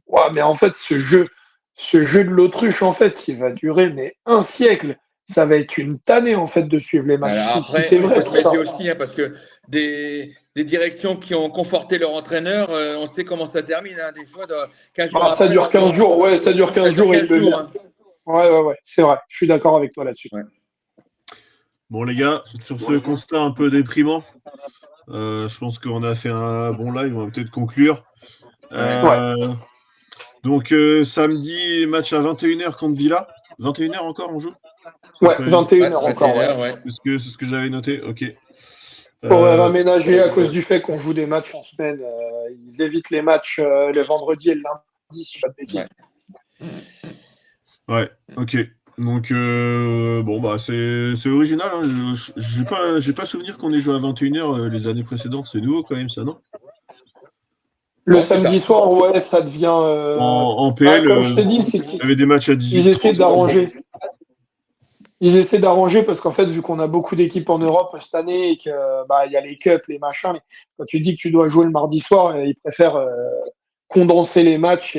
ouais, mais en fait, ce jeu de l'autruche, en fait, il va durer un siècle. Ça va être une tannée, en fait, de suivre les matchs. alors Si après, c'est il vrai, faut se tout ça. méfier aussi, hein, parce que des directions qui ont conforté leur entraîneur, on sait comment ça termine, hein, des fois, 15 jours Ça après, dure 15 jours, ouais, ça dure 15 jours et il devient. hein. Ouais, c'est vrai. Je suis d'accord avec toi là-dessus. Ouais. Bon, les gars, sur ce constat un peu déprimant, je pense qu'on a fait un bon live, on va peut-être conclure. Donc, samedi, match à 21h contre Villa. 21h encore, on joue? Ouais, 21h encore. Ouais. C'est ce que j'avais noté, ok. Horaire aménagé à cause du fait qu'on joue des matchs en semaine. Ils évitent les matchs le vendredi et le lundi, si je ne dis pas de bêtises. Ouais, ok. Donc, c'est original. Hein. J'ai pas souvenir qu'on ait joué à 21h les années précédentes. C'est nouveau quand même, ça, non? Le samedi soir, ouais, ça devient. En PL, comme je t'ai dit, il y avait des matchs à 18h. Ils essaient d'arranger. Ils essaient d'arranger parce qu'en fait, vu qu'on a beaucoup d'équipes en Europe cette année et qu'il y a les cups, les machins, mais quand tu dis que tu dois jouer le mardi soir, ils préfèrent condenser les matchs.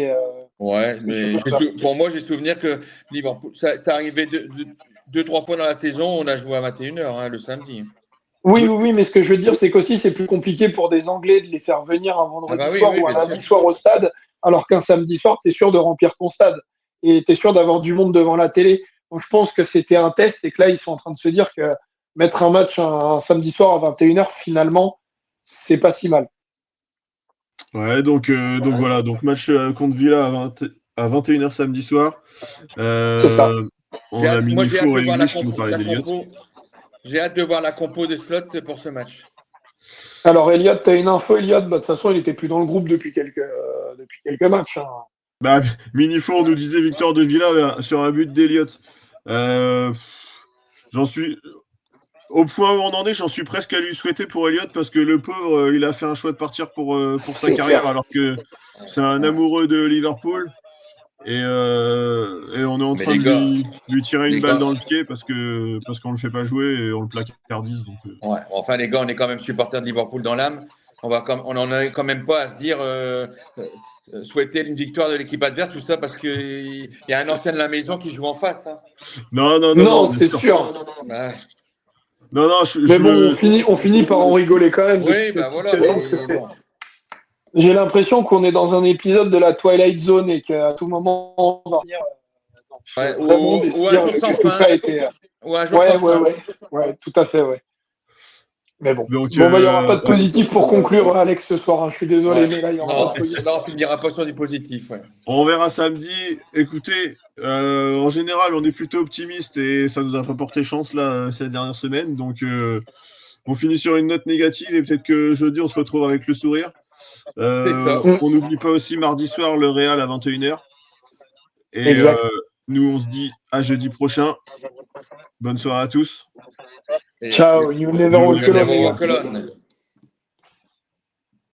Ouais, mais pour moi, j'ai souvenir que Liverpool, ça arrivait 2-3 fois dans la saison, on a joué à 21h le samedi. Oui, mais ce que je veux dire, c'est qu'aussi, c'est plus compliqué pour des Anglais de les faire venir un vendredi soir ou un lundi soir au stade, alors qu'un samedi soir, tu es sûr de remplir ton stade et tu es sûr d'avoir du monde devant la télé. Donc, je pense que c'était un test et que là, ils sont en train de se dire que mettre un match un samedi soir à 21h, finalement, c'est pas si mal. Ouais, donc voilà, donc match contre Villa à 21h samedi soir. C'est ça. On a Minifour et English qui nous parlait d'Eliott. J'ai hâte de voir la compo de slot pour ce match. Alors, Eliott, tu as une info, Eliott? De toute façon, il n'était plus dans le groupe depuis quelques matchs. Hein. Minifour nous disait victoire de Villa sur un but d'Eliott. J'en suis. Au point où on en est, j'en suis presque à lui souhaiter pour Eliott parce que le pauvre, il a fait un choix de partir pour sa carrière alors que c'est un amoureux de Liverpool. Et on est en train de lui tirer une balle dans le pied parce qu'on ne le fait pas jouer et on le placardise. Donc, Ouais, enfin, les gars, on est quand même supporters de Liverpool dans l'âme. On n'en a quand même pas à se dire souhaiter une victoire de l'équipe adverse, tout ça, parce qu'il y a un ancien de la maison qui joue en face. Hein. Non, c'est sûr. Ouais. Non, on finit par en rigoler quand même. Oui, voilà. J'ai l'impression qu'on est dans un épisode de la Twilight Zone et qu'à tout moment, on va venir ou un jour sans tout ça a été. Ouais, tout à fait, ouais. Mais bon, il n'y aura pas de positif pour conclure, Alex, ce soir. Hein. Je suis désolé, mais là, il n'y aura pas de positif. Là, on finira pas sur du positif. Ouais. On verra samedi. Écoutez, en général, on est plutôt optimiste et ça nous a pas porté chance là ces dernières semaines. Donc, on finit sur une note négative et peut-être que jeudi, on se retrouve avec le sourire. On n'oublie pas aussi mardi soir le Real à 21h. Et nous, on se dit à jeudi prochain. Bonne soirée à tous. Ciao, you never walk alone.